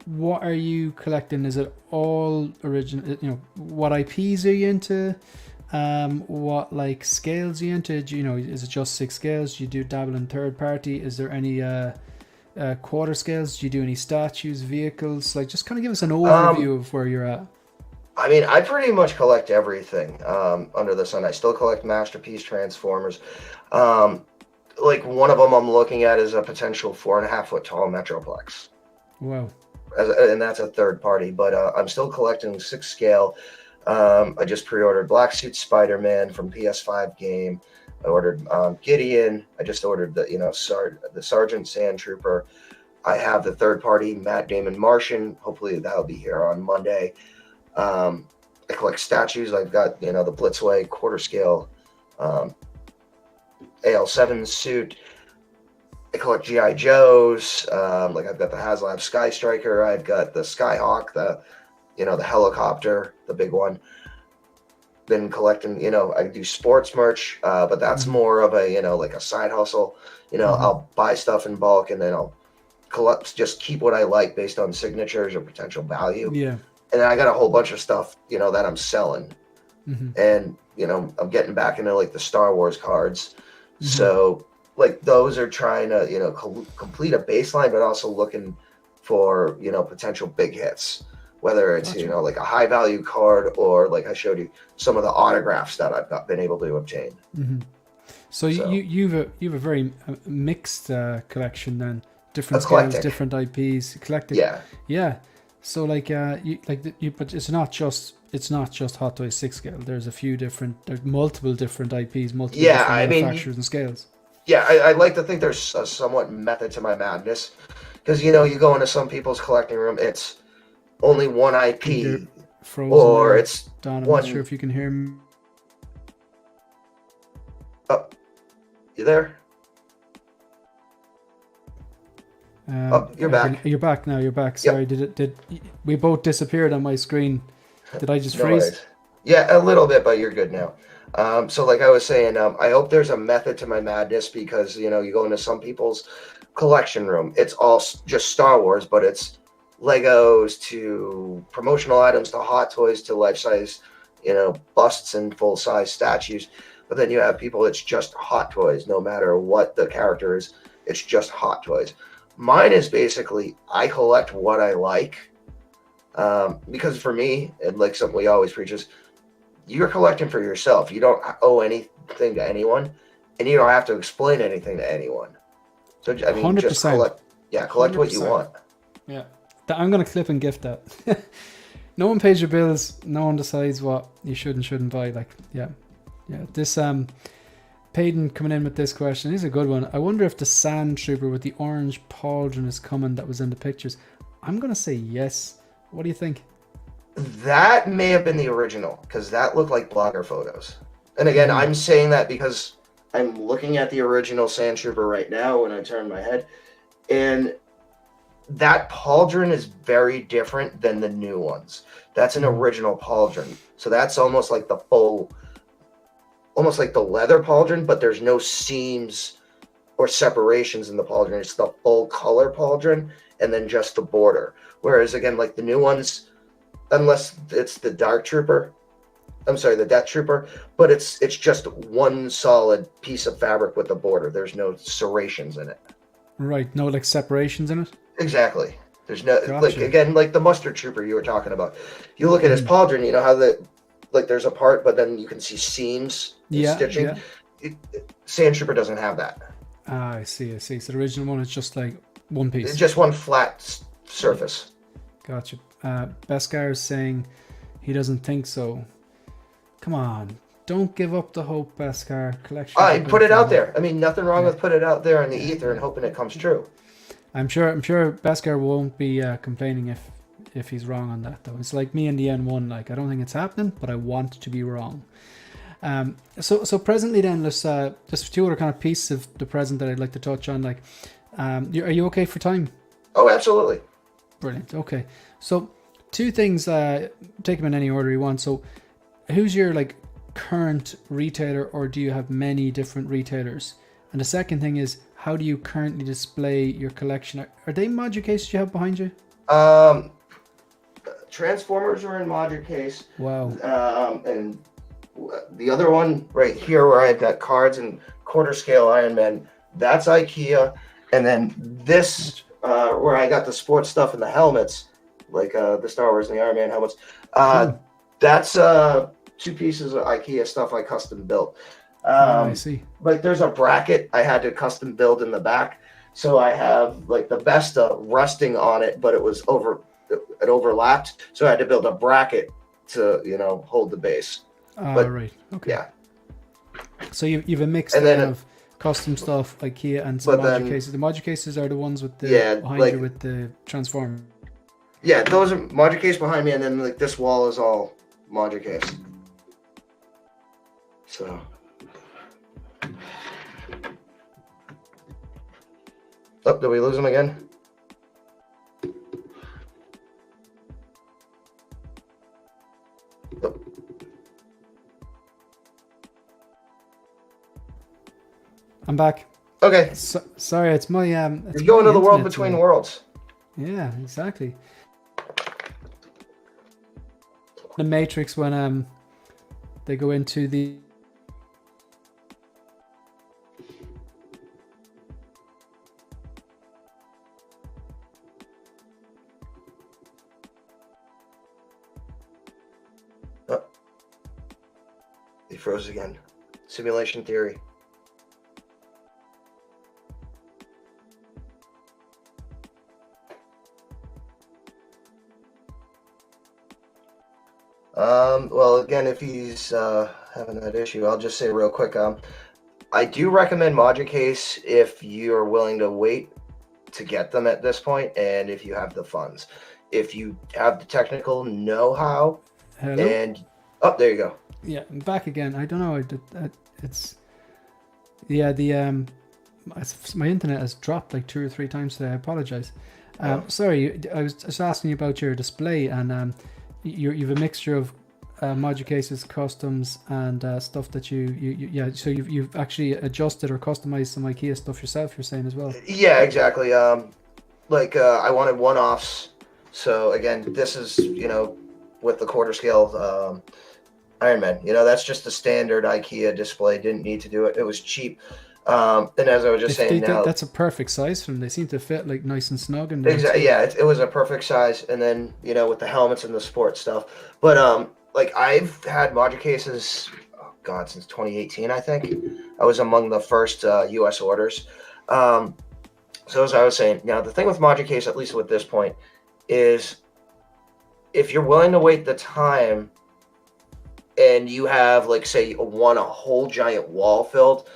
what are you collecting? Is it all original? What IPs are you into? What like scales are you into? Is it just 6 scales? Do you do dabble in third party? Is there any quarter scales? Do you do any statues, vehicles? Like, just kind of give us an overview of where you're at. I mean, I pretty much collect everything under the sun. I still collect Masterpiece Transformers. Like one of them I'm looking at is a potential 4.5 foot tall Metroplex. Wow. And that's a third party, but I'm still collecting 6 scale. I just pre-ordered Black Suit Spider-Man from PS5 game. I ordered Gideon. I just ordered the Sergeant Sand Trooper. I have the third party Matt Damon Martian. Hopefully that'll be here on Monday. I collect statues. I've got the Blitzway quarter scale AL7 suit. I collect GI Joes. Like I've got the HasLab Sky Striker. I've got the Skyhawk, the helicopter, the big one. Been collecting, I do sports merch, but that's more of a, like a side hustle. I'll buy stuff in bulk and then I'll just keep what I like based on signatures or potential value. Yeah. And then I got a whole bunch of stuff, that I'm selling. And, I'm getting back into like the Star Wars cards. So like those are trying to, complete a baseline, but also looking for, potential big hits. Whether it's, like a high value card or like I showed you some of the autographs that I've been able to obtain. So you've a very mixed collection then, different scales, different IPs, eclectic. Yeah. So but it's not just Hot Toys 6 scale. There's multiple different IPs, multiple different manufacturers and scales. Yeah, I like to think there's a somewhat method to my madness, because you go into some people's collecting room, it's only one IP, or it's Don, I'm not sure if you can hear me. Oh, you there? You're back. You're back now. You're back. Sorry, yep. Did we both disappeared on my screen? Did I just freeze? Worries. Yeah, a little bit, but you're good now. So like I was saying, I hope there's a method to my madness, because you go into some people's collection room, it's all just Star Wars, but it's Legos to promotional items to Hot Toys to life-size, busts and full-size statues. But then you have people, it's just Hot Toys, no matter what the character is, it's just Hot Toys. Mine is basically, I collect what I like. Because for me, and like something we always preach is, you're collecting for yourself. You don't owe anything to anyone, and you don't have to explain anything to anyone. So, I mean, 100%. Just collect 100%. What you want. Yeah. I'm going to clip and gift that. No one pays your bills. No one decides what you should and shouldn't buy. Like, yeah. This Payton coming in with this question is a good one. I wonder if the Sand Trooper with the orange pauldron is coming that was in the pictures. I'm going to say yes. What do you think? That may have been the original, because that looked like blogger photos. And again, I'm saying that because I'm looking at the original Sand Trooper right now when I turn my head, and that pauldron is very different than the new ones. That's an original pauldron. So that's almost like the leather pauldron, but there's no seams or separations in the pauldron. It's the full color pauldron and then just the border. Whereas again, like the new ones, unless it's the Death Trooper, but it's just one solid piece of fabric with the border. There's no serrations in it. Right, no like separations in it? Exactly. There's no like the Mustard Trooper you were talking about. You look at his pauldron, you know how there's a part, but then you can see seams and stitching. Yeah. Sand Trooper doesn't have that. Ah, I see. So the original one is just like one piece. It's just one flat surface. Gotcha. Beskar is saying he doesn't think so. Come on. Don't give up the hope, Beskar. Collection. I put it out there. I mean, nothing wrong with put it out there in the ether and hoping it comes true. I'm sure Beskar won't be complaining if he's wrong on that, though. It's like me and the N1. Like, I don't think it's happening, but I want to be wrong. So presently then, let's just two other kind of pieces of the present that I'd like to touch on. Like, are you okay for time? Oh, absolutely. Brilliant. Okay. So two things, take them in any order you want. So who's your like current retailer, or do you have many different retailers? And the second thing is, how do you currently display your collection? Are they module cases you have behind you? Transformers are in module case. Wow. And the other one right here where I've got cards and quarter scale Iron Man, that's IKEA. And then this where I got the sports stuff and the helmets, like the Star Wars and the Iron Man helmets, that's two pieces of IKEA stuff I custom built. I see. Like there's a bracket I had to custom build in the back, so I have like the Besta rusting on it, but it overlapped, so I had to build a bracket to hold the base. Right. Okay. Yeah. So you've a mix of custom stuff, IKEA, and some module cases. The module cases are the ones with the behind you with the transform. Yeah, those are module case behind me, and then like this wall is all module case. So. Oh, did we lose him again? Oh. I'm back. Okay. Sorry, it's my You're going to the world between worlds. Yeah, exactly. The Matrix when they go into the He froze again. Simulation theory. Well, again, if he's having that issue, I'll just say real quick. I do recommend module case if you're willing to wait to get them at this point, and if you have the funds. If you have the technical know-how, and there you go. Yeah, I'm back again. I don't know. My internet has dropped like 2 or 3 times today. I apologize. Sorry, I was just asking you about your display, and you've a mixture of module cases, customs, and stuff that So you've actually adjusted or customized some IKEA stuff yourself. You're saying as well. Yeah, exactly. I wanted one-offs So again, this is, with the quarter scale Iron Man. That's just the standard IKEA display. Didn't need to do it. It was cheap. And as I was just saying, now that's a perfect size for them. They seem to fit like nice and snug in there. Exactly. Yeah, it was a perfect size. And then with the helmets and the sports stuff. But like I've had Module cases, oh God, since 2018. I think I was among the first U.S. orders. So as I was saying, now the thing with Module case, at least at this point, is if you're willing to wait the time, and you have, like, say, you want a whole giant wall filled,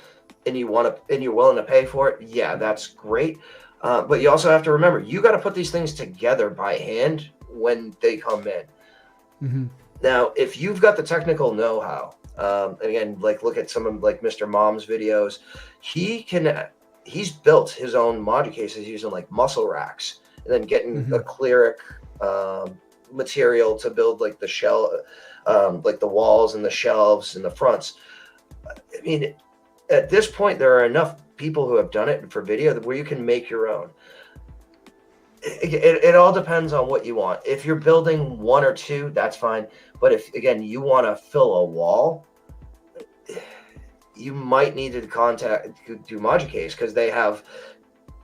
and you're willing to pay for it, yeah, that's great. But you also have to remember, you got to put these things together by hand when they come in. Mm-hmm. Now, if you've got the technical know-how, again, like look at some of like Mr. Mom's videos, he's built his own Module cases using like muscle racks, and then getting acrylic material to build like the shell, like the walls and the shelves and the fronts. I mean, at this point, there are enough people who have done it for video where you can make your own. It all depends on what you want. If you're building one or two, that's fine. But if, again, you want to fill a wall, you might need to do Module Case, because they have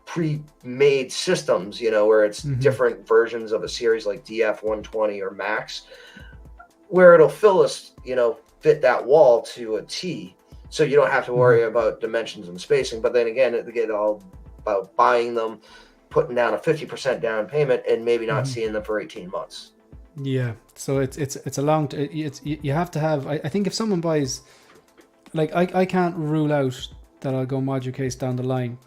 pre-made systems, where it's different versions of a series like DF120 or Max, where it'll fit that wall to a T. So you don't have to worry about dimensions and spacing. But then again, it get all about buying them, putting down a 50% down payment, and maybe not seeing them for 18 months. Yeah. So it's a long, you have to have, I think if someone buys, like I can't rule out that I'll go Module Case down the line,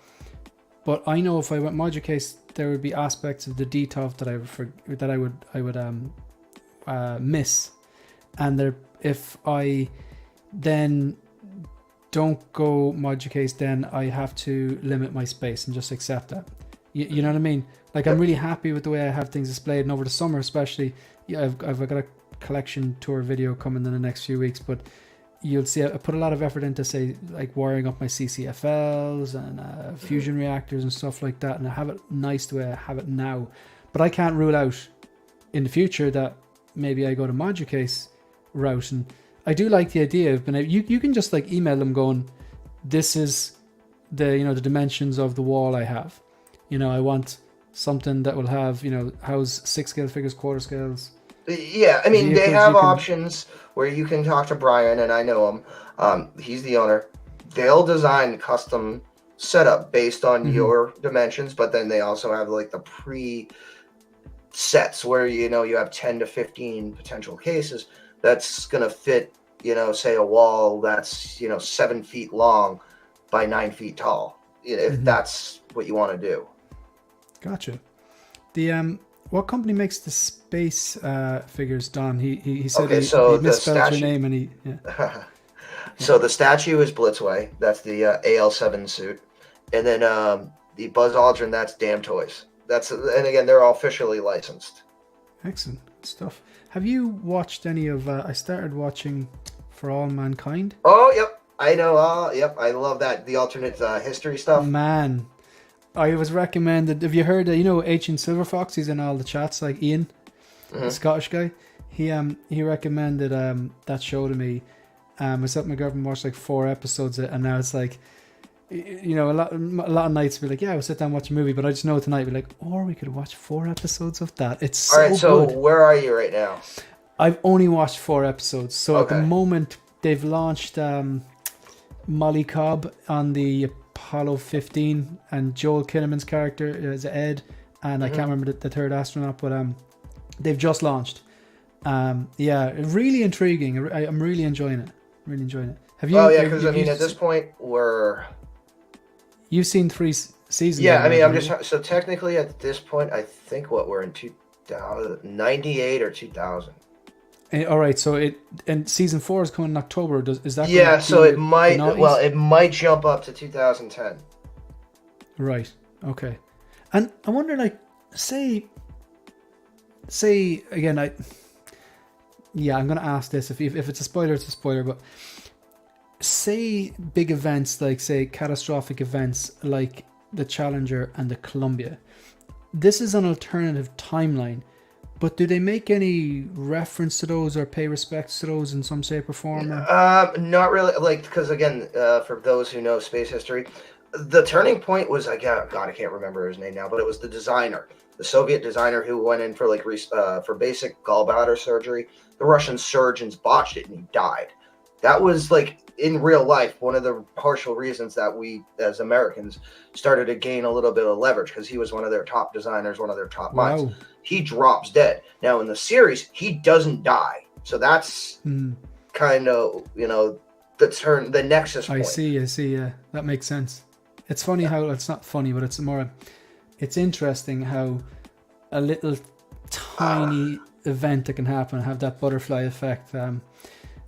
but I know if I went Module Case, there would be aspects of the DTOF that I would miss. And if I then don't go Module Case, then I have to limit my space and just accept that. You know what I mean? Like, I'm really happy with the way I have things displayed, and over the summer especially, I've got a collection tour video coming in the next few weeks, but you'll see I put a lot of effort into, say, like wiring up my CCFLs and fusion reactors and stuff like that, and I have it nice the way I have it now. But I can't rule out in the future that maybe I go to Module Case route. And I do like the idea of you can just like email them going, this is the the dimensions of the wall I have. I want something that will have house 6 scale figures, quarter scales. Yeah, I mean, they have options where you can talk to Brian, and I know him. He's the owner. They'll design custom setup based on your dimensions, but then they also have like the sets where you have 10 to 15 potential cases that's gonna fit say a wall that's 7 feet long by 9 feet tall, if that's what you want to do. Gotcha. The what company makes the space figures, Don? He said okay, he misspelled your name, and So the statue is Blitzway. That's the AL7 suit, and then the Buzz Aldrin, that's Damn Toys. And again, they're all officially licensed. Excellent stuff. Have you watched any of? I started watching For All Mankind. Oh, yep, I know. Yep, I love that. The alternate history stuff. Man, I was recommended. Have you heard? Ancient Silver Fox. He's in all the chats, like Ian, the Scottish guy. He recommended that show to me. Myself and my girlfriend watched like 4 episodes, and now it's like, a lot of nights we're like, yeah, we'll sit down and watch a movie, but I just know tonight we're like, or we could watch 4 episodes of that. It's so good. All right, so good. Where are you right now? I've only watched 4 episodes. So at the moment, they've launched Molly Cobb on the Apollo 15, and Joel Kinnaman's character is Ed, and I can't remember the third astronaut, but they've just launched. Really intriguing. I'm really enjoying it. Have you? Oh yeah, because at this point you've seen 3 seasons. Yeah, I'm just so technically at this point, I think we're in 2098 or 2000. All right, so season 4 is coming in October. Is that? Yeah, so it might. Well, it might jump up to 2010. Right. Okay. And I wonder, like, say again, I'm going to ask this. If it's a spoiler, it's a spoiler. But say big events, like say catastrophic events, like the Challenger and the Columbia. This is an alternative timeline. But do they make any reference to those or pay respects to those in some shape or form? Not really. Like, because again, for those who know space history, the turning point was, I can't remember his name now, but it was the designer, the Soviet designer who went in for for basic gallbladder surgery. The Russian surgeons botched it and he died. That was like in real life one of the partial reasons that we as Americans started to gain a little bit of leverage, because he was one of their top designers, one of their top minds. He drops dead. Now in the series, he doesn't die. So that's kind of, the nexus point. I see. Yeah, that makes sense. It's funny how, it's not funny, but it's interesting how a little tiny event that can happen and have that butterfly effect.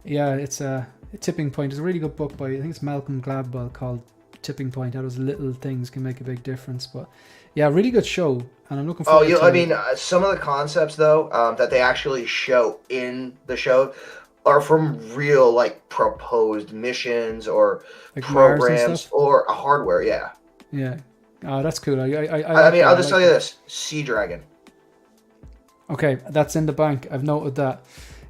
It's a Tipping Point. It's a really good book by, I think it's Malcolm Gladwell, called Tipping Point. How those little things can make a big difference. But yeah, really good show, and I'm looking forward to some of the concepts though that they actually show in the show are from real, like, proposed missions or like programs or hardware. Yeah. Oh, that's cool. I'll just tell you this: Sea Dragon. Okay, that's in the bank. I've noted that.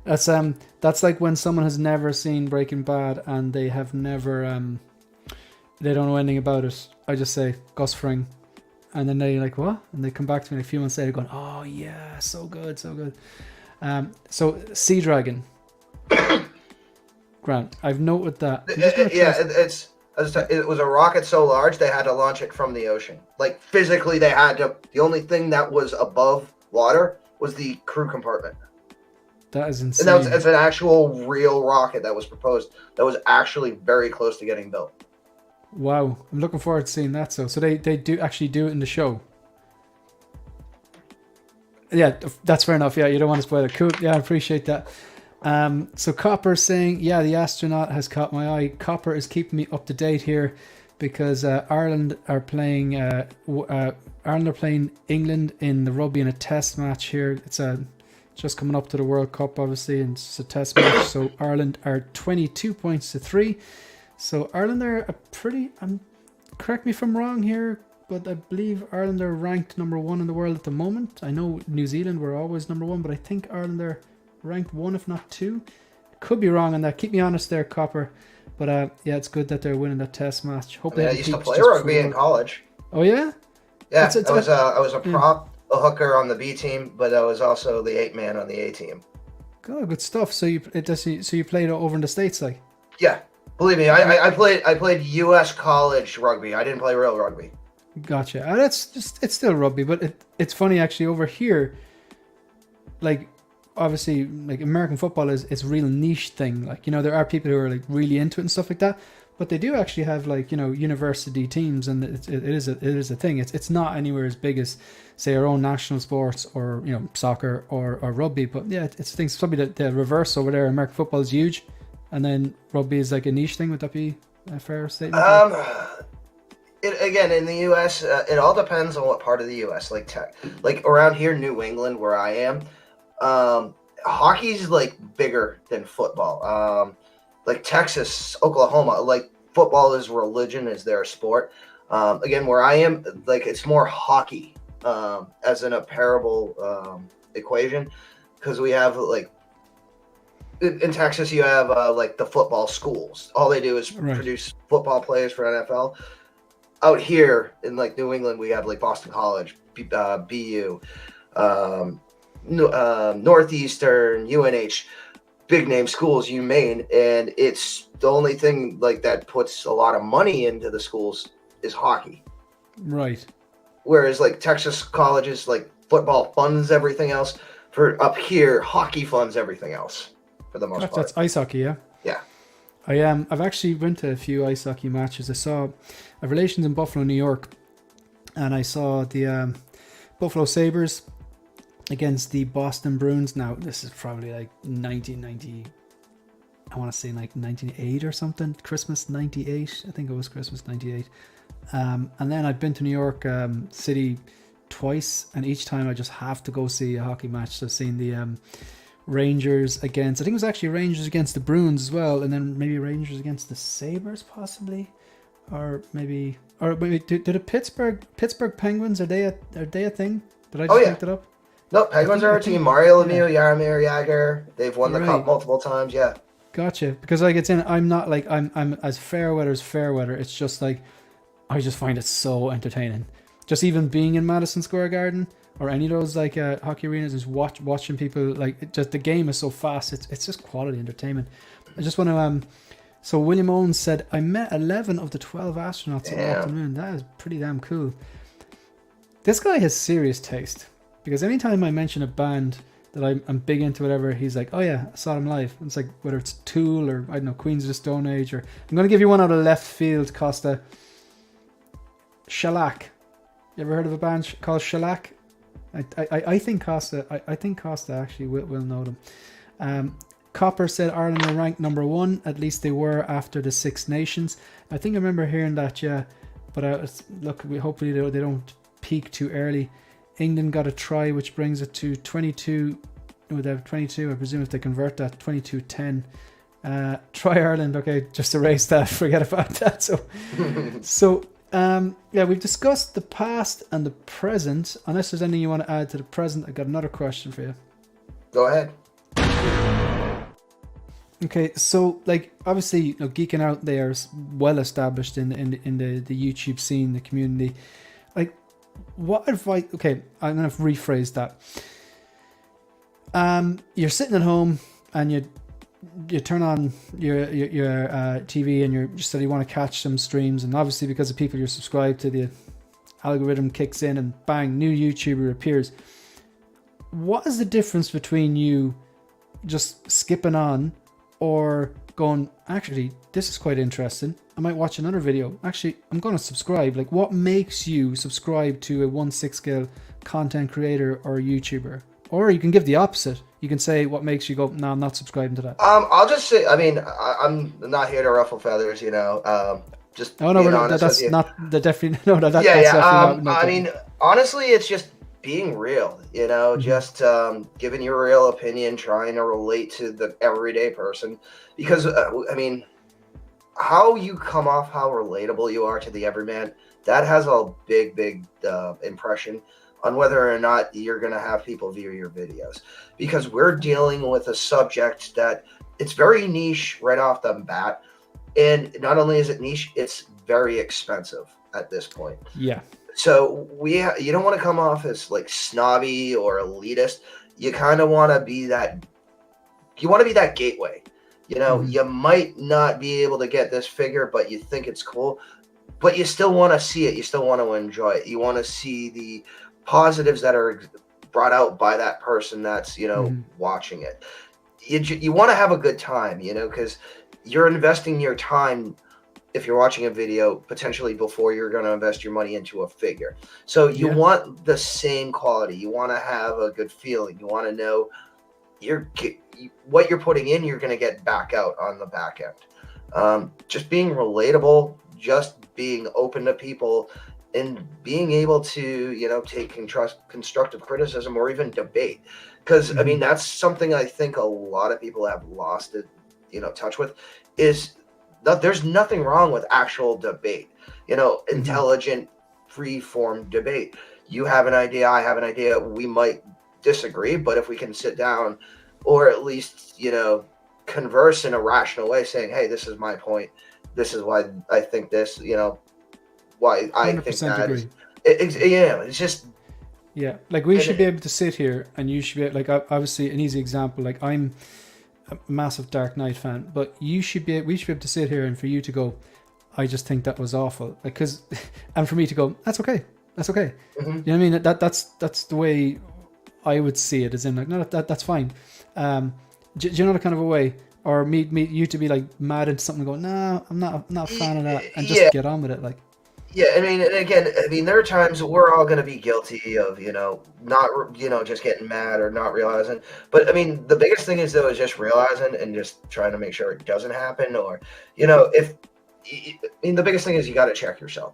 That's like when someone has never seen Breaking Bad and they have never they don't know anything about it. I just say Gus Fring, and then they're like, what? And they come back to me a few months later going, oh yeah, so good. So Sea Dragon. Grant, I've noted that. It was a rocket so large they had to launch it from the ocean. Like, physically, they had to. The only thing that was above water was the crew compartment. That is insane. And it's an actual real rocket that was proposed. That was actually very close to getting built. Wow, I'm looking forward to seeing that. So they do actually do it in the show. Yeah, that's fair enough. Yeah, you don't want to spoil it. Cool. Yeah, I appreciate that. So Copper saying, yeah, the astronaut has caught my eye. Copper is keeping me up to date here because Ireland are playing England in the rugby in a test match here. It's just coming up to the World Cup, obviously, and it's a test match. So Ireland are 22 points to 3. So Ireland are a pretty, correct me if I'm wrong here, but I believe Ireland are ranked number 1 in the world at the moment. I know New Zealand were always number 1, but I think Ireland are ranked 1, if not 2. Could be wrong on that. Keep me honest there, Copper. But yeah, it's good that they're winning that test match. I used to play rugby in college. Oh yeah? Yeah, I was a prop, a hooker on the B team, but I was also the 8-man on the A team. Oh, good stuff. So you played over in the States, like? Yeah, believe me, I played U.S. college rugby. I didn't play real rugby. Gotcha. It's still rugby, but it's funny actually over here. Like, obviously, like, American football is a real niche thing. Like, there are people who are like really into it and stuff like that, but they do actually have, like, university teams, and it is a thing. It's not anywhere as big as, say, our own national sports or soccer or rugby. But yeah, it's things probably the reverse over there. American football is huge, and then rugby is like a niche thing. Would that be a fair statement? Again, in the U.S., it all depends on what part of the U.S. Like around here, New England, where I am. Hockey's like bigger than football. Like Texas, Oklahoma, like football is religion, is their sport. Again, where I am, like, it's more hockey as in a parable equation, because we have, like, in Texas you have like the football schools. All they do is produce football players for NFL. Out here in, like, New England, we have, like, Boston College, BU, Northeastern, UNH, big name schools, UMaine, and it's the only thing, like, that puts a lot of money into the schools is hockey. Right. Whereas, like, Texas colleges, like, football funds everything else. For up here, hockey funds everything else for the most part. That's ice hockey, yeah. Yeah. I've actually went to a few ice hockey matches. I have relations in Buffalo, New York, and I saw the Buffalo Sabres against the Boston Bruins. Now, this is probably like 1990, I want to say like 1998 or something. Christmas 98. I think it was Christmas 98. And then I've been to New York City twice, and each time I just have to go see a hockey match. So I've seen the Rangers against, I think it was actually Rangers against the Bruins as well, and then maybe Rangers against the Sabres possibly, or maybe do the Pittsburgh Penguins, are they a thing? Did I just make that up? No, Penguins are our team. Mario Lemieux, Jaromir Jagr. They've won the cup multiple times. Yeah. Gotcha. Because like it's in. I'm not like I'm as fair weather as fair weather. It's just like I just find it so entertaining. Just even being in Madison Square Garden or any of those like hockey arenas, just watching people like just the game is so fast. It's just quality entertainment. I just want to So William Owens said, I met 11 of the 12 astronauts that walked the moon. That is pretty damn cool. This guy has serious taste. Because anytime I mention a band that I'm big into, whatever, he's like, oh yeah, I saw them live. And it's like, whether it's Tool or, I don't know, Queens of the Stone Age, or I'm going to give you one out of left field, Costa. Shellac. You ever heard of a band called Shellac? I think Costa, I think Costa actually will know them. Copper said Ireland are ranked number 1. At least they were after the Six Nations. I think I remember hearing that, yeah. But look, hopefully they don't peak too early. England got a try, which brings it to 22. No, they have 22. I presume if they convert that, 22-10. Try Ireland. Okay, just erase that. Forget about that. So yeah, we've discussed the past and the present. Unless there's anything you want to add to the present, I got another question for you. Go ahead. Okay, so like obviously, you know, Geeking Out there is well established in the YouTube scene, the community. Like, what advice? Okay, I'm gonna rephrase that. You're sitting at home and you turn on your TV and you want to catch some streams, and obviously because of people you're subscribed to, the algorithm kicks in and bang, new YouTuber appears. What is the difference between you just skipping on or going, actually, this is quite interesting, I might watch another video, actually, I'm going to subscribe? Like, what makes you subscribe to a 1/6 scale content creator or YouTuber? Or you can give the opposite. You can say what makes you go, no, I'm not subscribing to that. I'll just say, I mean, I'm not here to ruffle feathers, you know. Just oh no, that's not the definitely no. That's definitely not. I mean, honestly, it's just being real, you know, just giving your real opinion, trying to relate to the everyday person. Because I mean, how you come off, how relatable you are to the everyman, that has a big impression on whether or not you're going to have people view your videos. Because we're dealing with a subject that it's very niche right off the bat. And not only is it niche, it's very expensive at this point. Yeah. So you don't want to come off as like snobby or elitist. You kind of want to be that. You want to be that gateway. You know, you might not be able to get this figure, but you think it's cool. But you still want to see it. You still want to enjoy it. You want to see the positives that are brought out by that person that's, you know, watching it. You want to have a good time, you know, because you're investing your time if you're watching a video potentially before you're going to invest your money into a figure. So you want the same quality. You want to have a good feeling. You want to know what you're putting in, you're going to get back out on the back end. Just being relatable, just being open to people, and being able to, you know, take constructive criticism or even debate. Because, I mean, that's something I think a lot of people have lost it, you know, touch with, is that there's nothing wrong with actual debate, you know, intelligent, free-form debate. You have an idea, I have an idea, we might disagree, but if we can sit down or at least, you know, converse in a rational way, saying, hey, this is my point, this is why I think this, you know, why I think that agree. It's just like we should be able to sit here and you should be like, obviously an easy example, like I'm a massive Dark Knight fan, but we should be able to sit here and for you to go, I just think that was awful, like, cause and for me to go, that's okay, you know what I mean, that's the way I would see it, as in like, no, that's fine. Do you know the kind of a way, or me you to be like mad at something and go, no, I'm not a fan of that, and just get on with it, like. Yeah, I mean, and again, there are times we're all going to be guilty of, you know, not, you know, just getting mad or not realizing. But I mean, the biggest thing is though is just realizing and just trying to make sure it doesn't happen, or, you know, the biggest thing is you got to check yourself.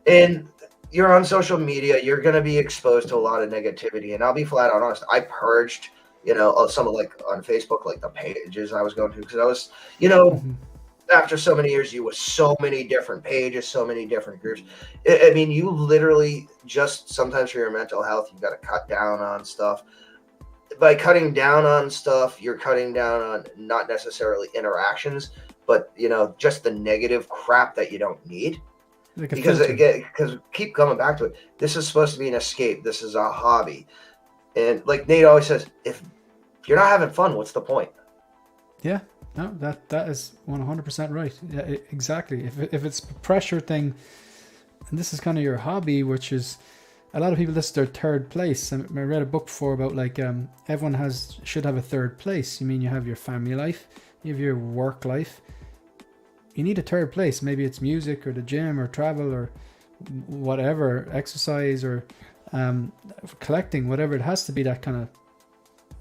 And you're on social media, you're going to be exposed to a lot of negativity. And I'll be flat out honest, I purged, you know, some of like on Facebook, like the pages I was going to, because I was, you know, after so many years, you with so many different pages, so many different groups. I mean, you literally just sometimes for your mental health, you've got to cut down on stuff. By cutting down on stuff, you're cutting down on not necessarily interactions, but just the negative crap that you don't need. Like because keep coming back to it. This is supposed to be an escape. This is a hobby, and like Nate always says, if you're not having fun, what's the point? Yeah, no, that is 100% right. Yeah, exactly. If it's a pressure thing, and this is kind of your hobby, which is a lot of people, this is their third place. I read a book before about like everyone should have a third place. You mean you have your family life, you have your work life. You need a third place. Maybe it's music or the gym or travel or whatever, exercise or collecting, whatever. It has to be that kind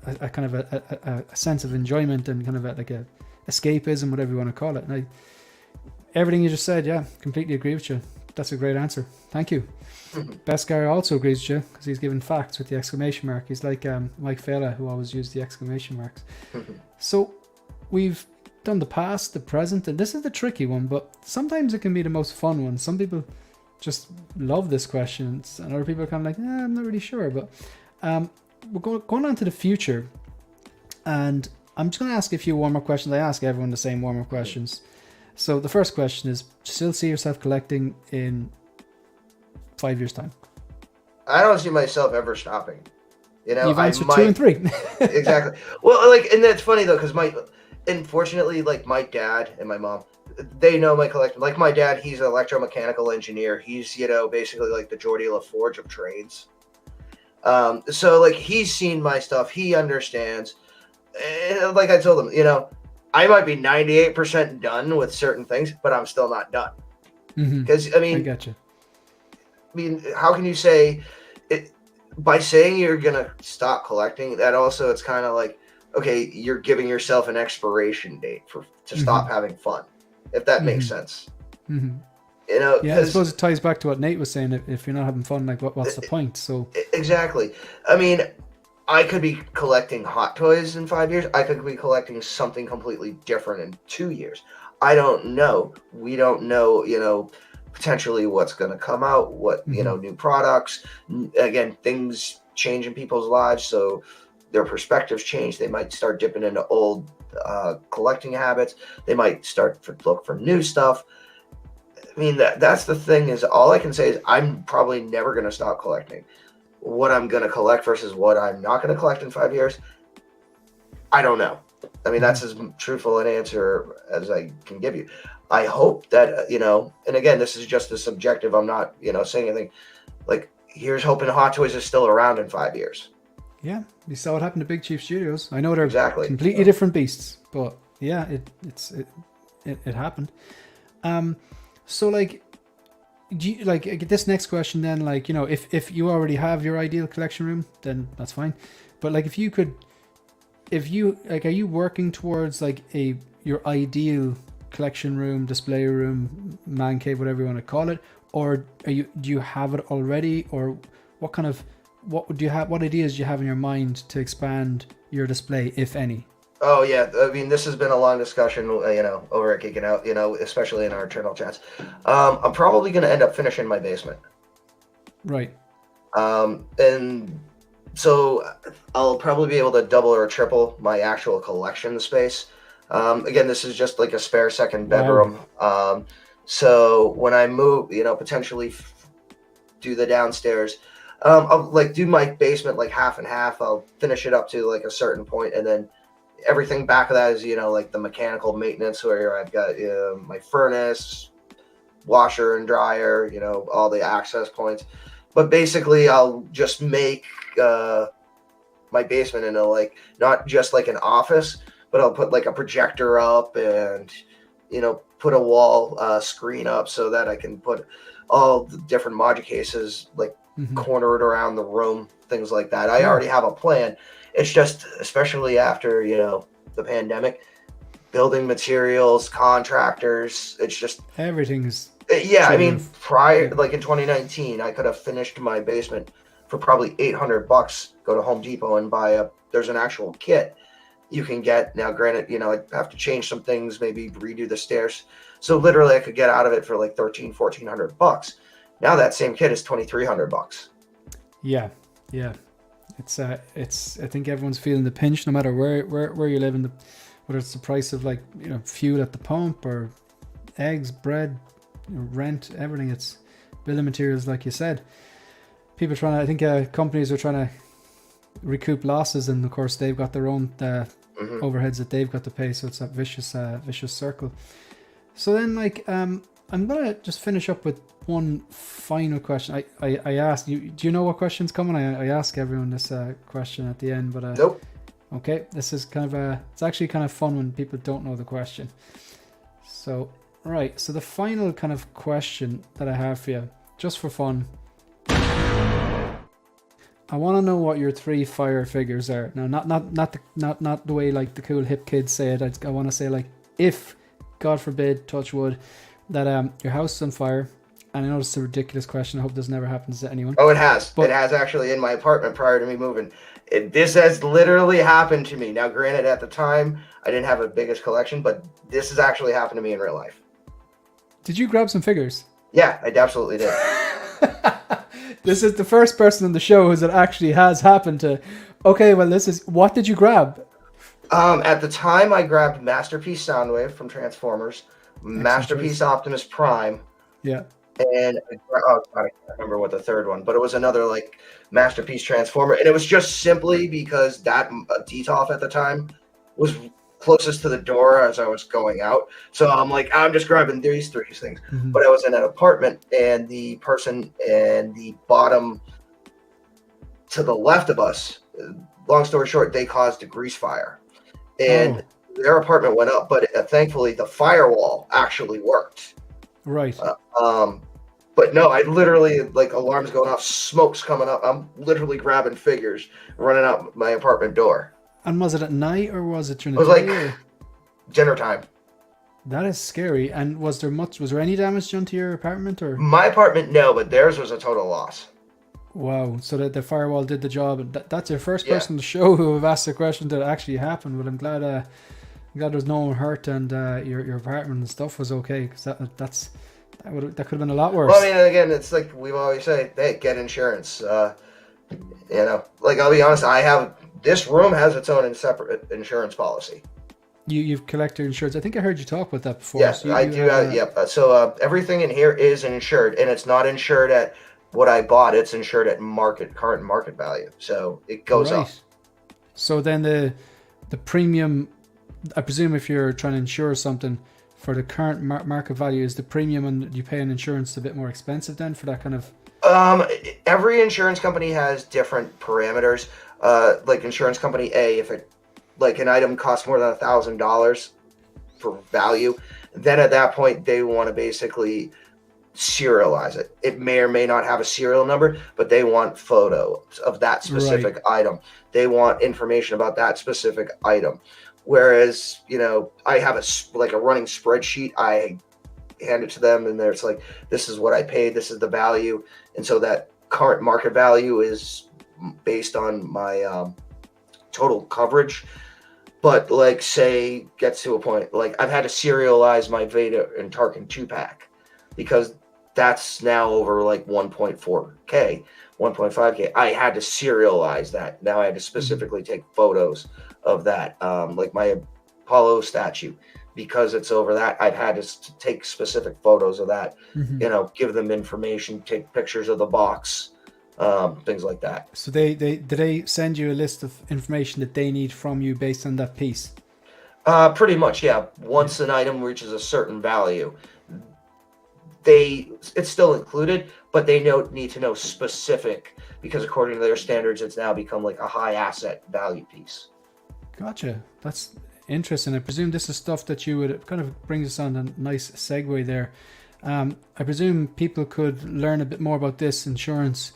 of a sense of enjoyment and kind of like a escapism, whatever you want to call it. And everything you just said, yeah, completely agree with you. That's a great answer. Thank you. Best guy also agrees with you because he's given facts with the exclamation mark. He's like Mike Fela, who always used the exclamation marks. So we've done the past, the present, and this is the tricky one, but sometimes it can be the most fun one. Some people just love this question, and other people are kind of like, I'm not really sure. But we're going on to the future, and I'm just going to ask a few warm-up questions. I ask everyone the same warm-up questions. So the first question is, still see yourself collecting in 5 years' time? I don't see myself ever stopping. You've answered 2 and 3. Exactly. Well, and that's funny though, because unfortunately, like my dad and my mom, they know my collection. Like my dad, he's an electromechanical engineer. He's, basically like the Geordie LaForge of trades. So like he's seen my stuff. He understands. And like I told him, I might be 98% done with certain things, but I'm still not done. Because I gotcha. I mean, how can you say it by saying you're gonna stop collecting? That also, it's kind of like, okay, you're giving yourself an expiration date to stop having fun, if that makes sense. Yeah, I suppose it ties back to what Nate was saying. If you're not having fun, like what's the point? So exactly. I mean, I could be collecting Hot Toys in 5 years. I could be collecting something completely different in 2 years. I don't know. We don't know, potentially what's going to come out, what, new products. Again, things change in people's lives, so their perspectives change. They might start dipping into old collecting habits. They might start to look for new stuff. I mean, that's the thing is, all I can say is I'm probably never going to stop collecting. What I'm going to collect versus what I'm not going to collect in 5 years, I don't know. I mean, that's as truthful an answer as I can give you. I hope that, and again, this is just a subjective. I'm not, saying anything. Like, here's hoping Hot Toys is still around in 5 years. Yeah, we saw what happened to Big Chief Studios. I know they're exactly completely different beasts, but yeah, it happened. So like, do you, like this next question then, like, if you already have your ideal collection room, then that's fine. But like, are you working towards like your ideal collection room, display room, man cave, whatever you want to call it, or do you have it already, or what ideas do you have in your mind to expand your display, if any? Oh yeah, I mean, this has been a long discussion, over at Geeking Out, especially in our internal chats. I'm probably going to end up finishing my basement. Right. And so I'll probably be able to double or triple my actual collection space. Again, this is just like a spare second bedroom. Wow. So when I move, potentially do the downstairs, I'll like do my basement like half and half. I'll finish it up to like a certain point, and then everything back of that is, like the mechanical maintenance where I've got my furnace, washer and dryer, all the access points. But basically, I'll just make my basement into like not just like an office, but I'll put like a projector up and, put a wall screen up so that I can put all the different module cases like cornered around the room, things like that. I already have a plan. It's just, especially after, the pandemic, building materials, contractors, it's just everything's. Yeah, I mean, like in 2019, I could have finished my basement for probably $800. Go to Home Depot and buy there's an actual kit, you can get. Now, granted, I have to change some things, maybe redo the stairs. So literally I could get out of it for like $1,400. Now that same kit is $2,300. Yeah. It's I think everyone's feeling the pinch, no matter where you live, whether it's the price of fuel at the pump or eggs, bread, rent, everything. It's building materials, like you said. People I think companies are trying to recoup losses, and of course they've got their own overheads that they've got to pay. So it's a vicious circle. So then, I'm gonna just finish up with one final question. I asked you. Do you know what question's coming? I ask everyone this question at the end, but nope. Okay, this is kind of it's actually kind of fun when people don't know the question. So right, so the final kind of question that I have for you, just for fun. I want to know what your 3 fire figures are. Now, not the way like the cool hip kids say it. I want to say if, God forbid, touch wood, that your house is on fire. And I know it's a ridiculous question. I hope this never happens to anyone. Oh, it has. It has actually in my apartment prior to me moving. This has literally happened to me. Now, granted, at the time, I didn't have a biggest collection, but this has actually happened to me in real life. Did you grab some figures? Yeah, I absolutely did. This is the first person on the show who it actually has happened to. Okay, well, what did you grab? At the time, I grabbed Masterpiece Soundwave from Transformers, Masterpiece Optimus Prime. Yeah. And I can't remember what the third one, but it was another Masterpiece Transformer, and it was just simply because that DTOF at the time was closest to the door as I was going out. So I'm just grabbing these 3 things. Mm-hmm. But I was in an apartment, and the person in the bottom to the left of us, long story short, they caused a grease fire, and their apartment went up, but thankfully the firewall actually worked. Right. But no, I literally alarms going off, smoke's coming up. I'm literally grabbing figures, running out my apartment door. And was it at night or was it during the day? It was dinner time. That is scary. And was there any damage done to your apartment or? My apartment, no, but theirs was a total loss. Wow. So that the firewall did the job. That's your first person on the show who have asked the question that actually happened. But I'm glad there's no one hurt and your apartment and stuff was okay, because that could have been a lot worse. Well, I mean, again, it's like we always say, hey, get insurance. I'll be honest, this room has its own separate insurance policy. You've collected insurance. I think I heard you talk about that before. Yes, I do. Yep. So everything in here is insured, and it's not insured at what I bought. It's insured at current market value. So it goes up. So then the premium, I presume if you're trying to insure something for the current market value, is the premium and you pay an insurance a bit more expensive then for that kind of? Every insurance company has different parameters. Insurance company A, if an item costs more than $1,000 for value, then at that point they want to basically serialize it. It may or may not have a serial number, but they want photos of that specific item. They want information about that specific item. Whereas, I have a running spreadsheet. I hand it to them, and there's this is what I paid, this is the value, and so that current market value is based on my total coverage. But say gets to a point I've had to serialize my Vader and Tarkin 2-pack because that's now over 1.4K, 1.5K. I had to serialize that. Now I had to specifically take photos of that. My Apollo statue, because it's over that, I've had to take specific photos of that, give them information, take pictures of the box, things like that. So did they send you a list of information that they need from you based on that piece? Pretty much, yeah. Once an item reaches a certain value, it's still included, but they need to know specific, because according to their standards, it's now become a high asset value piece. Gotcha. That's interesting. I presume this is stuff that you would kind of brings us on a nice segue there. I presume people could learn a bit more about this insurance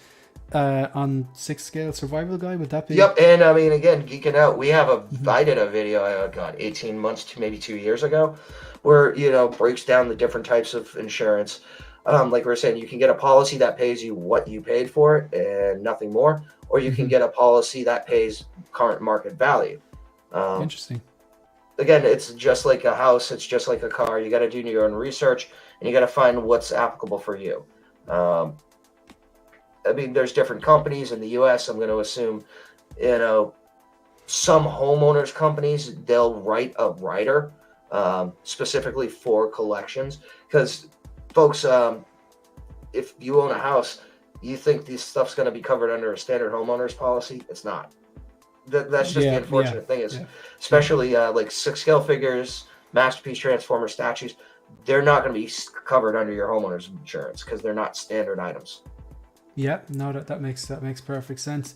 on 6 Scale Survival Guide. Would that be? Yep. And I mean, again, geeking out, we have I did a video, 18 months to maybe 2 years ago, where, breaks down the different types of insurance. Like we were saying, you can get a policy that pays you what you paid for it and nothing more, or you can get a policy that pays current market value. Interesting. Again, it's just like a house. It's just like a car. You got to do your own research, and you got to find what's applicable for you. I mean, there's different companies in the U.S. I'm going to assume, some homeowners companies, they'll write a rider specifically for collections. Because, folks, if you own a house, you think this stuff's going to be covered under a standard homeowners policy. It's not. That's just the unfortunate thing is, especially like 6-scale figures, Masterpiece Transformer statues, they're not going to be covered under your homeowner's insurance because they're not standard items. Yeah, no, that makes perfect sense.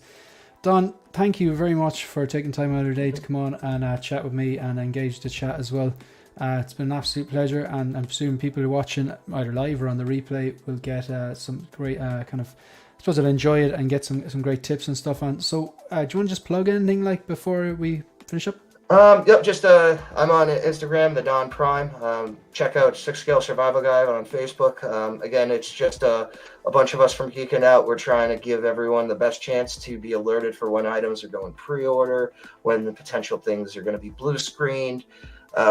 Don, thank you very much for taking time out of your day to come on and chat with me and engage the chat as well. It's been an absolute pleasure, and I'm assuming people who are watching either live or on the replay will get some great I suppose I'll enjoy it and get some great tips and stuff on. So, do you want to just plug anything like before we finish up? Yep, just I'm on Instagram, the Don Prime. Check out 6-Scale Survival Guide on Facebook. Again, it's just a bunch of us from Geeking Out. We're trying to give everyone the best chance to be alerted for when items are going pre-order, when the potential things are going to be blue screened.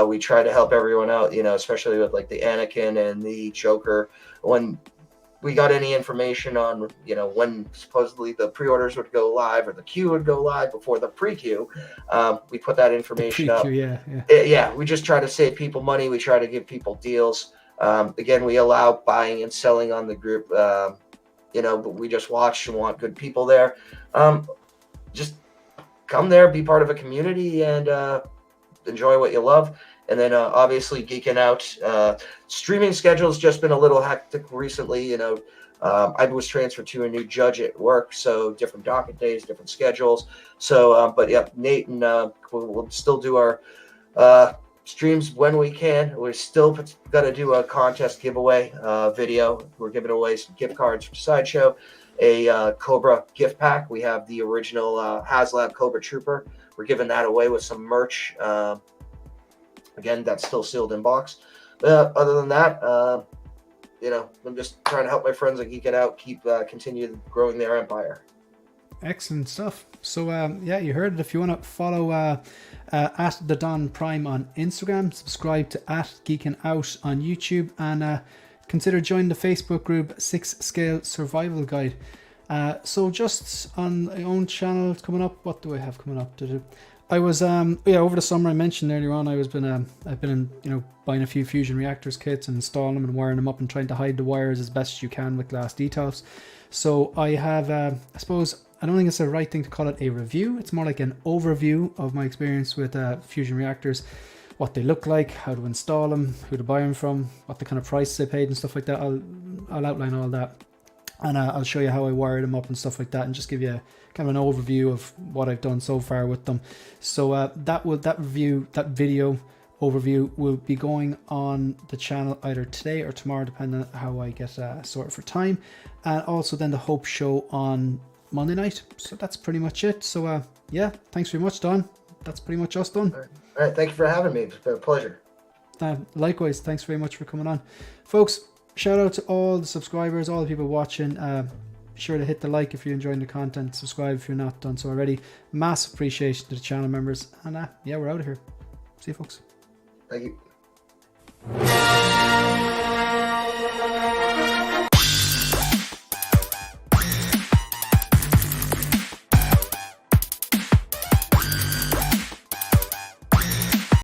We try to help everyone out, especially with like the Anakin and the Joker. When we got any information on, when supposedly the pre-orders would go live or the queue would go live before the pre-queue, we put that information up. Yeah, we just try to save people money. We try to give people deals. Again, we allow buying and selling on the group, but we just watch and want good people there. Just come there, be part of a community, and enjoy what you love. And then obviously Geeking Out. Streaming schedule's just been a little hectic recently. I was transferred to a new judge at work, so different docket days, different schedules. So, but yeah, Nate and we'll still do our streams when we can. We're still got to do a contest giveaway video. We're giving away some gift cards from Sideshow, a Cobra gift pack. We have the original HasLab Cobra Trooper. We're giving that away with some merch. Again, that's still sealed in box. Other than that, I'm just trying to help my friends at Geek It Out continue growing their empire. Excellent stuff. So, you heard it. If you want to follow at the Don Prime on Instagram, subscribe to at Geeking Out on YouTube, and consider joining the Facebook group 6-Scale Survival Guide. So just on my own channel coming up, what do I have coming up to do? I was over the summer, I mentioned earlier on, I've been buying a few fusion reactors kits and installing them and wiring them up and trying to hide the wires as best as you can with glass details. So I have I suppose I don't think it's the right thing to call it a review. It's more like an overview of my experience with fusion reactors, what they look like, how to install them, who to buy them from, what the kind of prices I paid and stuff like that. I'll outline all that, and I'll show you how I wired them up and stuff like that, and just give you kind of an overview of what I've done so far with them. So that video overview will be going on the channel either today or tomorrow, depending on how I get sorted for time, and also then the Hope Show on Monday night. So that's pretty much it. So thanks very much, Don. That's pretty much us done. All right, thank you for having me. It's been a pleasure. Likewise, thanks very much for coming on, folks. Shout out to all the subscribers, all the people watching. Be sure to hit the like if you're enjoying the content, subscribe if you're not done so already. Massive appreciation to the channel members, and we're out of here. See you, folks. Thank you.